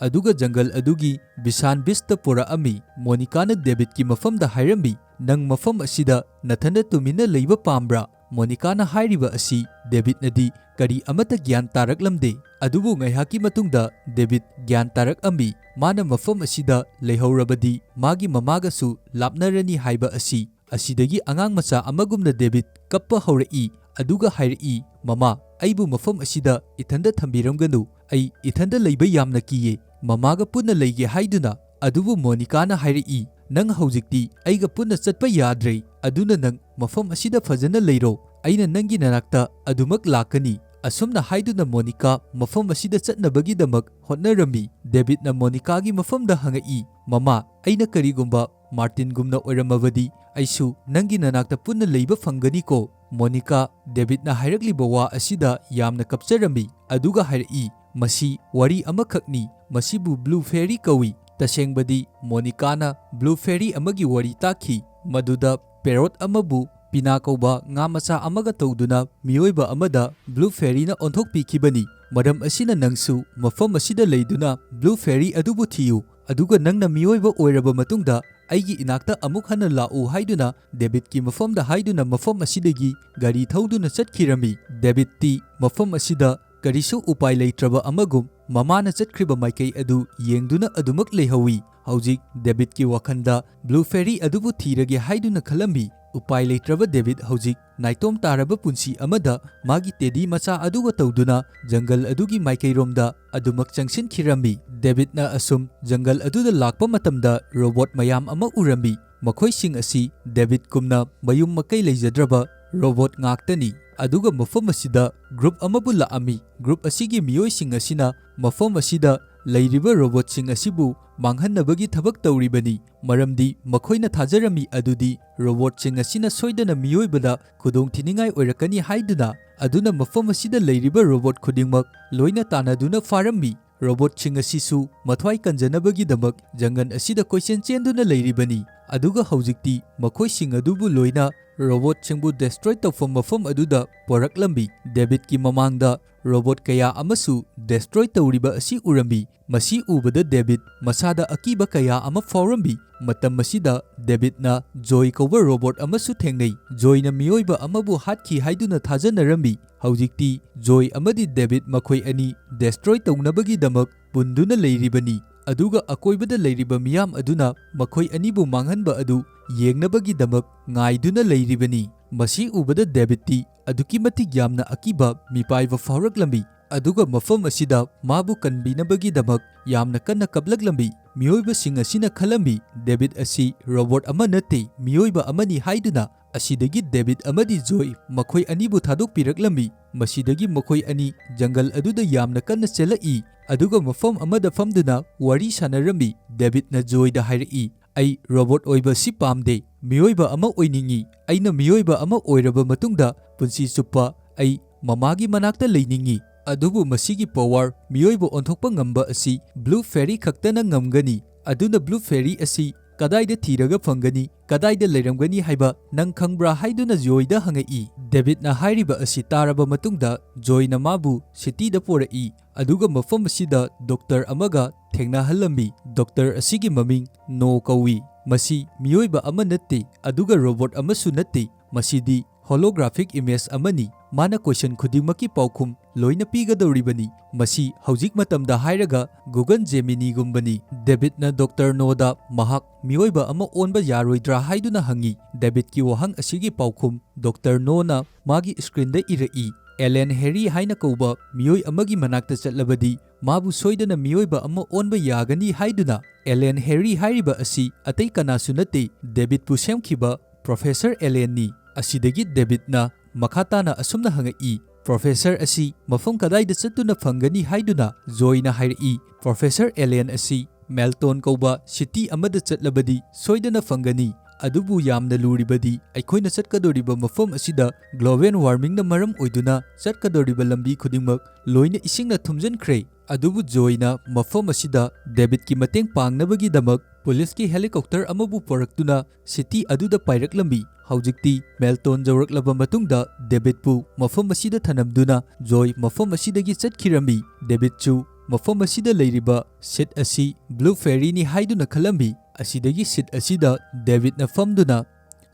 ꯑꯗꯨꯒ ꯖꯪꯒꯜ ꯑꯗꯨꯒꯤ ꯕꯤꯁꯥꯟ ꯕꯤꯆꯇ ꯄꯨꯔꯛꯑꯝꯃꯤ꯫ ꯃꯣꯅꯤꯀꯥꯅ ꯗꯦꯕꯤꯗꯀꯤ ꯃꯐꯝꯗ ꯍꯥꯏꯔꯝꯃꯤ, "ꯅꯪ ꯃꯐꯝ ꯑꯁꯤꯗ ꯅꯊꯟꯗ ꯇꯨꯃꯤꯟꯅ ꯂꯩꯕ ꯄꯥꯝꯕ꯭ꯔꯥ?" ꯃꯣꯅꯤꯀꯥꯅ ꯍꯥꯏꯔꯤꯕ ꯑꯁꯤ ꯗꯦꯕꯤꯗꯅꯗꯤ ꯀꯔꯤ ꯑꯃꯠꯇ ꯒ꯭ꯌꯥꯟ ꯇꯥꯔꯛꯂꯝꯗꯦ꯫ ꯑꯗꯨꯕꯨ ꯉꯥꯏꯍꯥꯛꯀꯤ ꯃꯇꯨꯡꯗ ꯗꯦꯕꯤꯗ ꯒ꯭ꯌꯥꯟ ꯇꯥꯔꯛꯑꯝꯃꯤ, ꯃꯥꯅ ꯃꯐꯝ ꯑꯁꯤꯗ ꯂꯩꯍꯧꯔꯕꯗꯤ ꯃꯥꯒꯤ ꯃꯃꯥꯒꯁꯨ ꯂꯥꯞꯅꯔꯅꯤ ꯍꯥꯏꯕ ꯑꯁꯤ꯫ ꯑꯁꯤꯗꯒꯤ ꯑꯉꯥꯡ ꯃꯆꯥ ꯑꯃꯒꯨꯝꯅ ꯗꯦꯕꯤꯗ ꯀꯞꯄ ꯍꯧꯔꯛꯏ, ꯑꯗꯨꯒ ꯍꯥꯏꯔꯛꯏ, "ꯃꯃꯥ, ꯑꯩꯕꯨ ꯃꯐꯝ ꯑꯁꯤꯗ ꯏꯊꯟꯗ ꯊꯝꯕꯤꯔꯝꯒꯅꯨ, ꯑꯩ ꯏꯊꯟꯗ ꯂꯩꯕ ꯌꯥꯝꯅ ꯀꯤꯌꯦ, ꯃꯃꯥꯒ ꯄꯨꯟꯅ ꯂꯩꯒꯦ ꯍꯥꯏꯗꯨꯅ." ꯑꯗꯨꯕꯨ ꯃꯣꯅꯤꯀꯥꯅ ꯍꯥꯏꯔꯛꯏ, "ꯅꯪ ꯍꯧꯖꯤꯛꯇꯤ ꯑꯩꯒ ꯄꯨꯟꯅ ꯆꯠꯄ ꯌꯥꯗ꯭ꯔꯦ, ꯑꯗꯨꯅ ꯅꯪ ꯃꯐꯝ ꯑꯁꯤꯗ ꯐꯖꯅ ꯂꯩꯔꯣ, ꯑꯩꯅ ꯅꯪꯒꯤ ꯅꯅꯥꯛꯇ ꯑꯗꯨꯃꯛ ꯂꯥꯛꯀꯅꯤ." ꯑꯁꯨꯝꯅ ꯍꯥꯏꯗꯨꯅ ꯃꯣꯅꯤꯀꯥ ꯃꯐꯝ ꯑꯁꯤꯗ ꯆꯠꯅꯕꯒꯤꯗꯃꯛ ꯍꯣꯠꯅꯔꯝꯃꯤ꯫ ꯗꯦꯕꯤꯗꯅ ꯃꯣꯅꯤꯀꯥꯒꯤ ꯃꯐꯝꯗ ꯍꯪꯉꯛꯏ, "ꯃꯃꯥ, ꯑꯩꯅ ꯀꯔꯤꯒꯨꯝꯕ ꯃꯥꯔꯇꯤꯟꯒꯨꯝꯅ ꯑꯣꯏꯔꯝꯃꯕꯗꯤ ꯑꯩꯁꯨ ꯅꯪꯒꯤ ꯅꯅꯥꯛꯇ ꯄꯨꯟꯅ ꯂꯩꯕ ꯐꯪꯒꯅꯤꯀꯣ?" ꯃꯣꯅꯤꯀꯥ ꯗꯦꯕꯤꯗꯅ ꯍꯥꯏꯔꯛꯂꯤꯕ ꯋꯥ ꯑꯁꯤꯗ ꯌꯥꯝꯅ ꯀꯞꯆꯔꯝꯃꯤ, ꯑꯗꯨꯒ ꯍꯥꯏꯔꯛꯏ, "ꯃꯁꯤ ꯋꯥꯔꯤ ꯑꯃꯈꯛꯅꯤ, ꯃꯁꯤꯕꯨ ꯕ꯭ꯂꯨ ꯐꯦꯔꯤ ꯀꯧꯏ." ꯇꯁꯦꯡꯕꯗꯤ ꯃꯣꯅꯤꯀꯥꯅ ꯕ꯭ꯂꯨ ꯐꯦꯔꯤ ꯑꯃꯒꯤ ꯋꯥꯔꯤ ꯇꯥꯈꯤ, ꯃꯗꯨꯗ ꯄꯦꯔꯣꯠ ꯑꯃꯕꯨ ꯄꯤꯅꯥ ꯀꯧꯕ ꯉꯥ ꯃꯆꯥ ꯑꯃꯒ ꯇꯧꯗꯨꯅ ꯃꯤꯑꯣꯏꯕ ꯑꯃꯗ ꯕ꯭ꯂꯨ ꯐꯦꯔꯤꯅ ꯑꯣꯟꯊꯣꯛꯄꯤꯈꯤꯕꯅꯤ꯫ ꯃꯔꯝ ꯑꯁꯤꯅ ꯅꯪꯁꯨ ꯃꯐꯝ ꯑꯁꯤꯗ ꯂꯩꯗꯨꯅ ꯕ꯭ꯂꯨ ꯐꯦꯔꯤ ꯑꯗꯨꯕꯨ ꯊꯤꯌꯨ, ꯑꯗꯨꯒ ꯅꯪꯅ ꯃꯤꯑꯣꯏꯕ ꯑꯣꯏꯔꯕ ꯃꯇꯨꯡꯗ ꯑꯩꯒꯤ ꯏꯅꯥꯛꯇ ꯑꯃꯨꯛ ꯍꯟꯅ ꯂꯥꯛꯎ ꯍꯥꯏꯗꯨꯅ ꯗꯦꯕꯤꯗꯀꯤ ꯃꯐꯝꯗ ꯍꯥꯏꯗꯨꯅ ꯃꯐꯝ ꯑꯁꯤꯗꯒꯤ ꯒꯥꯔꯤ ꯊꯧꯗꯨꯅ ꯆꯠꯈꯤꯔꯝꯃꯤ꯫ ꯗꯦꯕꯤꯗꯇꯤ ꯃꯐꯝ ꯑꯁꯤꯗ ꯀꯔꯤꯁꯨ ꯎꯄꯥꯏ ꯂꯩꯇ꯭ꯔꯕ ꯑꯃꯒꯨꯝ ꯃꯃꯥꯅ ꯆꯠꯈ꯭ꯔꯤꯕ ꯃꯥꯏꯀꯩ ꯑꯗꯨ ꯌꯦꯡꯗꯨꯅ ꯑꯗꯨꯃꯛ ꯂꯩꯍꯧꯏ꯫ ꯍꯧꯖꯤꯛ ꯗꯦꯕꯤꯗꯀꯤ ꯋꯥꯈꯟꯗ ꯕ꯭ꯂꯨ ꯐꯦꯔꯤ ꯑꯗꯨꯕꯨ ꯊꯤꯔꯒꯦ ꯍꯥꯏꯗꯨꯅ ꯈꯜꯂꯝꯃꯤ꯫ ꯎꯄꯥꯏ ꯂꯩꯇ꯭ꯔꯕ ꯗꯦꯕꯤꯗ ꯍꯧꯖꯤꯛ ꯅꯥꯏꯇꯣꯝ ꯇꯥꯔꯕ ꯄꯨꯟꯁꯤ ꯑꯃꯗ ꯃꯥꯒꯤ ꯇꯦꯗꯤ ꯃꯆꯥ ꯑꯗꯨꯒ ꯇꯧꯗꯨꯅ ꯖꯪꯒꯜ ꯑꯗꯨꯒꯤ ꯃꯥꯏꯀꯩꯔꯣꯝꯗ ꯑꯗꯨꯃꯛ ꯆꯪꯁꯤꯟꯈꯤꯔꯝꯃꯤ꯫ ꯗꯦꯕꯤꯗꯅ ꯑꯁꯨꯝ ꯖꯪꯒꯜ ꯑꯗꯨꯗ ꯂꯥꯛꯄ ꯃꯇꯝꯗ ꯔꯣꯕꯣꯠ ꯃꯌꯥꯝ ꯑꯃ ꯎꯔꯝꯃꯤ꯫ ꯃꯈꯣꯏꯁꯤꯡ ꯑꯁꯤ ꯗꯦꯕꯤꯗꯀꯨꯝꯅ ꯃꯌꯨꯝ ꯃꯀꯩ ꯂꯩꯖꯗ꯭ꯔꯕ ꯔꯣꯕꯣꯠ ꯉꯥꯛꯇꯅꯤ꯫ ꯑꯗꯨꯒ ꯃꯐꯝ ꯑꯁꯤꯗ ꯒ꯭ꯔꯨꯞ ꯑꯃꯕꯨ ꯂꯥꯛꯑꯝꯃꯤ꯫ ꯒ꯭ꯔꯨꯞ ꯑꯁꯤꯒꯤ ꯃꯤꯑꯣꯏꯁꯤꯡ ꯑꯁꯤꯅ ꯃꯐꯝ ꯑꯁꯤꯗ ꯂꯩꯔꯤꯕ ꯔꯣꯕꯣꯠꯁꯤꯡ ꯑꯁꯤꯕꯨ ꯃꯥꯡꯍꯟꯅꯕꯒꯤ ꯊꯕꯛ ꯇꯧꯔꯤꯕꯅꯤ, ꯃꯔꯝꯗꯤ ꯃꯈꯣꯏꯅ ꯊꯥꯖꯔꯝꯃꯤ ꯑꯗꯨꯗꯤ ꯔꯣꯕꯣꯠꯁꯤꯡ ꯑꯁꯤꯅ ꯁꯣꯏꯗꯅ ꯃꯤꯑꯣꯏꯕꯗ ꯈꯨꯗꯣꯡꯊꯤꯅꯤꯡꯉꯥꯏ ꯑꯣꯏꯔꯛꯀꯅꯤ ꯍꯥꯏꯗꯨꯅ꯫ ꯑꯗꯨꯅ ꯃꯐꯝ ꯑꯁꯤꯗ ꯂꯩꯔꯤꯕ ꯔꯣꯕꯣꯠ ꯈꯨꯗꯤꯡꯃꯛ ꯂꯣꯏꯅ ꯇꯥꯟꯅꯗꯨꯅ ꯐꯥꯔꯝꯃꯤ꯫ ꯔꯣꯕꯣꯠꯁꯤꯡ ꯑꯁꯤꯁꯨ ꯃꯊ꯭ꯋꯥꯏ ꯀꯟꯖꯅꯕꯒꯤꯗꯃꯛ ꯖꯪꯒꯜ ꯑꯁꯤꯗ ꯀꯣꯏꯆꯦꯟ ꯆꯦꯟꯗꯨꯅ ꯂꯩꯔꯤꯕꯅꯤ꯫ ꯑꯗꯨꯒ ꯍꯧꯖꯤꯛꯇꯤ ꯃꯈꯣꯏꯁꯤꯡ ꯑꯗꯨꯕꯨ ꯂꯣꯏꯅ ꯔꯣꯕꯣꯠꯁꯤꯡꯕꯨ ꯗꯦꯁꯇ꯭ꯔꯣꯏ ꯇꯧꯐꯝ ꯃꯐꯝ ꯑꯗꯨꯗ ꯄꯣꯔꯛꯂꯝꯃꯤ꯫ ꯗꯦꯕꯤꯗꯀꯤ ꯃꯃꯥꯡꯗ ꯔꯣꯕꯣꯠ ꯀꯌꯥ ꯑꯃꯁꯨ ꯗꯦꯁꯇ꯭ꯔꯣꯏ ꯇꯧꯔꯤꯕ ꯑꯁꯤ ꯎꯔꯝꯃꯤ꯫ ꯃꯁꯤ ꯎꯕꯗ ꯗꯦꯕꯤꯗ ꯃꯁꯥꯗ ꯑꯀꯤꯕ ꯀꯌꯥ ꯑꯃ ꯐꯥꯎꯔꯝꯃꯤ꯫ ꯃꯇꯝ ꯑꯁꯤꯗ ꯗꯦꯕꯤꯗꯅ ꯖꯣꯏ ꯀꯧꯕ ꯔꯣꯕꯣꯠ ꯑꯃꯁꯨ ꯊꯦꯡꯅꯩ꯫ ꯖꯣꯏꯅ ꯃꯤꯑꯣꯏꯕ ꯑꯃꯕꯨ ꯍꯥꯠꯈꯤ ꯍꯥꯏꯗꯨꯅ ꯊꯥꯖꯅꯔꯝꯃꯤ꯫ ꯍꯧꯖꯤꯛꯇꯤ ꯖꯣꯏ ꯑꯃꯗꯤ ꯗꯦꯕꯤꯗ ꯃꯈꯣꯏ ꯑꯅꯤ ꯗꯦꯁꯇ꯭ꯔꯣꯏ ꯇꯧꯅꯕꯒꯤꯗꯃꯛ ꯄꯨꯟꯗꯨꯅ ꯂꯩꯔꯤꯕꯅꯤ꯫ ꯑꯗꯨꯒ ꯑꯀꯣꯏꯕꯗ ꯂꯩꯔꯤꯕ ꯃꯤꯌꯥꯝ ꯑꯗꯨꯅ ꯃꯈꯣꯏ ꯑꯅꯤꯕꯨ ꯃꯥꯡꯍꯟꯕ ꯑꯗꯨ ꯌꯦꯡꯅꯕꯒꯤꯗꯃꯛ ꯉꯥꯏꯗꯨꯅ ꯂꯩꯔꯤꯕꯅꯤ꯫ ꯃꯁꯤ ꯎꯕꯗ ꯗꯦꯕꯤꯗꯇꯤ ꯑꯗꯨꯛꯀꯤ ꯃꯇꯤꯛ ꯌꯥꯝꯅ ꯑꯀꯤꯕ ꯃꯤꯄꯥꯏꯕ ꯐꯥꯎꯔꯛꯂꯝꯃꯤ꯫ ꯑꯗꯨꯒ ꯃꯐꯝ ꯑꯁꯤꯗ ꯃꯥꯕꯨ ꯀꯟꯕꯤꯅꯕꯒꯤꯗꯃꯛ ꯌꯥꯝꯅ ꯀꯟꯅ ꯀꯞꯂꯛꯂꯝꯃꯤ꯫ ꯃꯤꯑꯣꯏꯕꯁꯤꯡ ꯑꯁꯤꯅ ꯈꯜꯂꯝꯃꯤ ꯗꯦꯕꯤꯗ ꯑꯁꯤ ꯔꯣꯕꯣꯠ ꯑꯃ ꯅꯠꯇꯦ, ꯃꯤꯑꯣꯏꯕ ꯑꯃꯅꯤ ꯍꯥꯏꯗꯨꯅ꯫ ꯑꯁꯤꯗꯒꯤ ꯗꯦꯕꯤꯗ ꯑꯃꯗꯤ ꯖꯣꯏ ꯃꯈꯣꯏ ꯑꯅꯤꯕꯨ ꯊꯥꯗꯣꯛꯄꯤꯔꯛꯂꯝꯃꯤ꯫ ꯃꯁꯤꯗꯒꯤ ꯃꯈꯣꯏ ꯑꯅꯤ ꯖꯪꯒꯜ ꯑꯗꯨꯗ ꯌꯥꯝꯅ ꯀꯟꯅ ꯆꯦꯜꯂꯛꯏ, ꯑꯗꯨꯒ ꯃꯐꯝ ꯑꯃꯗ ꯐꯝꯗꯨꯅ ꯋꯥꯔꯤ ꯁꯥꯟꯅꯔꯝꯃꯤ꯫ ꯗꯦꯕꯤꯗꯅ ꯖꯣꯏꯗ ꯍꯥꯏꯔꯛꯏ, "ꯑꯩ ꯔꯣꯕꯣꯠ ꯑꯣꯏꯕ ꯁꯤ ꯄꯥꯝꯗꯦ, ꯃꯤꯑꯣꯏꯕ ꯑꯃ ꯑꯣꯏꯅꯤꯡꯏ꯫ ꯑꯩꯅ ꯃꯤꯑꯣꯏꯕ ꯑꯃ ꯑꯣꯏꯔꯕ ꯃꯇꯨꯡꯗ ꯄꯨꯟꯁꯤ ꯆꯨꯞꯄ ꯑꯩ ꯃꯃꯥꯒꯤ ꯃꯅꯥꯛꯇ ꯂꯩꯅꯤꯡꯏ꯫ ꯑꯗꯨꯕꯨ ꯃꯁꯤꯒꯤ ꯄꯥꯋꯔ ꯃꯤꯑꯣꯏꯕ ꯑꯣꯟꯊꯣꯛꯄ ꯉꯝꯕ ꯑꯁꯤ ꯕ꯭ꯂꯨ ꯐꯦꯔꯤ ꯈꯛꯇꯅ ꯉꯝꯒꯅꯤ꯫ ꯑꯗꯨꯅ ꯕ꯭ꯂꯨ ꯐꯦꯔꯤ ꯑꯁꯤ ꯀꯗꯥꯏꯗ ꯊꯤꯔꯒ ꯐꯪꯒꯅꯤ, ꯀꯗꯥꯏꯗ ꯂꯩꯔꯝꯒꯅꯤ ꯍꯥꯏꯕ ꯅꯪ ꯈꯪꯕ꯭ꯔꯥ?" ꯍꯥꯏꯗꯨꯅ ꯖꯣꯏꯗ ꯍꯪꯉꯛꯏ꯫ ꯗꯦꯕꯤꯗꯅ ꯍꯥꯏꯔꯤꯕ ꯑꯁꯤ ꯇꯥꯔꯕ ꯃꯇꯨꯡꯗ ꯖꯣꯏꯅ ꯃꯥꯕꯨ ꯁꯤꯇꯤꯗ ꯄꯣꯔꯛꯏ, ꯑꯗꯨꯒ ꯃꯐꯝ ꯑꯁꯤꯗ ꯗꯣꯛꯇꯔ ꯑꯃꯒ ꯊꯦꯡꯅꯍꯜꯂꯝꯃꯤ꯫ ꯗꯣꯛꯇꯔ ꯑꯁꯤꯒꯤ ꯃꯃꯤꯡ ꯅꯣ ꯀꯧꯏ꯫ ꯃꯁꯤ ꯃꯤꯑꯣꯏꯕ ꯑꯃ ꯅꯠꯇꯦ, ꯑꯗꯨꯒ ꯔꯣꯕꯣꯠ ꯑꯃꯁꯨ ꯅꯠꯇꯦ, ꯃꯁꯤꯗꯤ ꯍꯣꯂꯣꯒ꯭ꯔꯥꯐꯤꯛ ꯏꯃꯦꯖ ꯑꯃꯅꯤ꯫ ꯃꯥꯅ ꯀꯣꯏꯁꯟ ꯈꯨꯗꯤꯡꯃꯛꯀꯤ ꯄꯥꯎꯈꯨꯝ ꯂꯣꯏꯅ ꯄꯤꯒꯗꯧꯔꯤꯕꯅꯤ꯫ ꯃꯁꯤ ꯍꯧꯖꯤꯛ ꯃꯇꯝꯗ ꯍꯥꯏꯔꯒ ꯒꯨꯒꯜ ꯖꯦꯃꯤꯅꯤꯒꯨꯝꯕꯅꯤ꯫ ꯗꯦꯕꯤꯗꯅ ꯗꯣꯛꯇꯔ ꯅꯣꯗ ꯃꯍꯥꯛ ꯃꯤꯑꯣꯏꯕ ꯑꯃ ꯑꯣꯟꯕ ꯌꯥꯔꯣꯏꯗ꯭ꯔꯥ ꯍꯥꯏꯗꯨꯅ ꯍꯪꯉꯤ꯫ ꯗꯦꯕꯤꯗꯀꯤ ꯋꯥꯍꯪ ꯑꯁꯤꯒꯤ ꯄꯥꯎꯈꯨꯝ ꯗꯣꯛꯇꯔ ꯅꯣꯅ ꯃꯥꯒꯤ ꯁꯀ꯭ꯔꯤꯟꯗ ꯏꯔꯛꯏ꯫ ꯑꯦꯂꯦꯟ ꯍꯦꯔꯤ ꯍꯥꯏꯅ ꯀꯧꯕ ꯃꯤꯑꯣꯏ ꯑꯃꯒꯤ ꯃꯅꯥꯛꯇ ꯆꯠꯂꯕꯗꯤ ꯃꯥꯕꯨ ꯁꯣꯏꯗꯅ ꯃꯤꯑꯣꯏꯕ ꯑꯃ ꯑꯣꯟꯕ ꯌꯥꯒꯅꯤ ꯍꯥꯏꯗꯨꯅ꯫ ꯑꯦꯂꯦꯟ ꯍꯦꯔꯤ ꯍꯥꯏꯔꯤꯕ ꯑꯁꯤ ꯑꯇꯩ ꯀꯅꯥꯁꯨ ꯅꯠꯇꯦ, ꯗꯦꯕꯤꯗꯄꯨ ꯁꯦꯝꯈꯤꯕ ꯄ꯭ꯔꯣꯐꯦꯁꯔ ꯑꯦꯂꯦꯟꯅꯤ꯫ ꯑꯁꯤꯗꯒꯤ ꯗꯦꯕꯤꯗꯅ ꯃꯈꯥ ꯇꯥꯅ ꯑꯁꯨꯝꯅ ꯍꯪꯉꯛꯏ, ꯄ꯭ꯔꯣꯐꯦꯁꯔ ꯑꯁꯤ ꯃꯐꯝ ꯀꯗꯥꯏꯗ ꯆꯠꯇꯨꯅ ꯐꯪꯒꯅꯤ ꯍꯥꯏꯗꯨꯅ ꯖꯣꯏꯅ ꯍꯥꯏꯔꯛꯏ꯫ ꯄ꯭ꯔꯣꯐꯦꯁꯔ ꯑꯦꯂꯦꯟ ꯑꯁꯤ ꯃꯦꯜꯇꯣꯟ ꯀꯧꯕ ꯁꯤꯇꯤ ꯑꯃꯗ ꯆꯠꯂꯕꯗꯤ ꯁꯣꯏꯗꯅ ꯐꯪꯒꯅꯤ, ꯑꯗꯨꯕꯨ ꯌꯥꯝꯅ ꯂꯨꯔꯤꯕꯗꯤ ꯑꯩꯈꯣꯏꯅ ꯆꯠꯀꯗꯧꯔꯤꯕ ꯃꯐꯝ ꯑꯁꯤꯗ ꯒ꯭ꯂꯣꯕꯦꯜ ꯋꯥꯔꯃꯤꯡꯅ ꯃꯔꯝ ꯑꯣꯏꯗꯨꯅ ꯆꯠꯀꯗꯧꯔꯤꯕ ꯂꯝꯕꯤ ꯈꯨꯗꯤꯡꯃꯛ ꯂꯣꯏꯅ ꯏꯁꯤꯡꯅ ꯊꯨꯝꯖꯤꯟꯈ꯭ꯔꯦ꯫ ꯑꯗꯨꯕꯨ ꯖꯣꯏꯅ ꯃꯐꯝ ꯑꯁꯤꯗ ꯗꯦꯕꯤꯗꯀꯤ ꯃꯇꯦꯡ ꯄꯥꯡꯅꯕꯒꯤꯗꯃꯛ ꯄꯨꯂꯤꯁꯀꯤ ꯍꯦꯂꯤꯀꯣꯞꯇꯔ ꯑꯃꯕꯨ ꯄꯨꯔꯛꯇꯨꯅ ꯁꯤꯇꯤ ꯑꯗꯨꯗ ꯄꯥꯏꯔꯛꯂꯝꯃꯤ꯫ ꯍꯧꯖꯤꯛꯇꯤ ꯃꯦꯜꯇꯣꯟ ꯌꯧꯔꯛꯂꯕ ꯃꯇꯨꯡꯗ ꯗꯦꯕꯤꯗꯄꯨ ꯃꯐꯝ ꯑꯁꯤꯗ ꯊꯅꯝꯗꯨꯅ ꯖꯣꯏ ꯃꯐꯝ ꯑꯁꯤꯗꯒꯤ ꯆꯠꯈꯤꯔꯝꯃꯤ꯫ ꯗꯦꯕꯤꯗꯁꯨ ꯃꯐꯝ ꯑꯁꯤꯗ ꯂꯩꯔꯤꯕ ꯁꯤꯠ ꯑꯁꯤ ꯕ꯭ꯂꯨ ꯐꯦꯔꯤꯅꯤ ꯍꯥꯏꯗꯨꯅ ꯈꯜꯂꯝꯃꯤ꯫ ꯑꯁꯤꯗꯒꯤ ꯁꯤꯠ ꯑꯁꯤꯗ ꯗꯦꯕꯤꯗꯅ ꯐꯝꯗꯨꯅ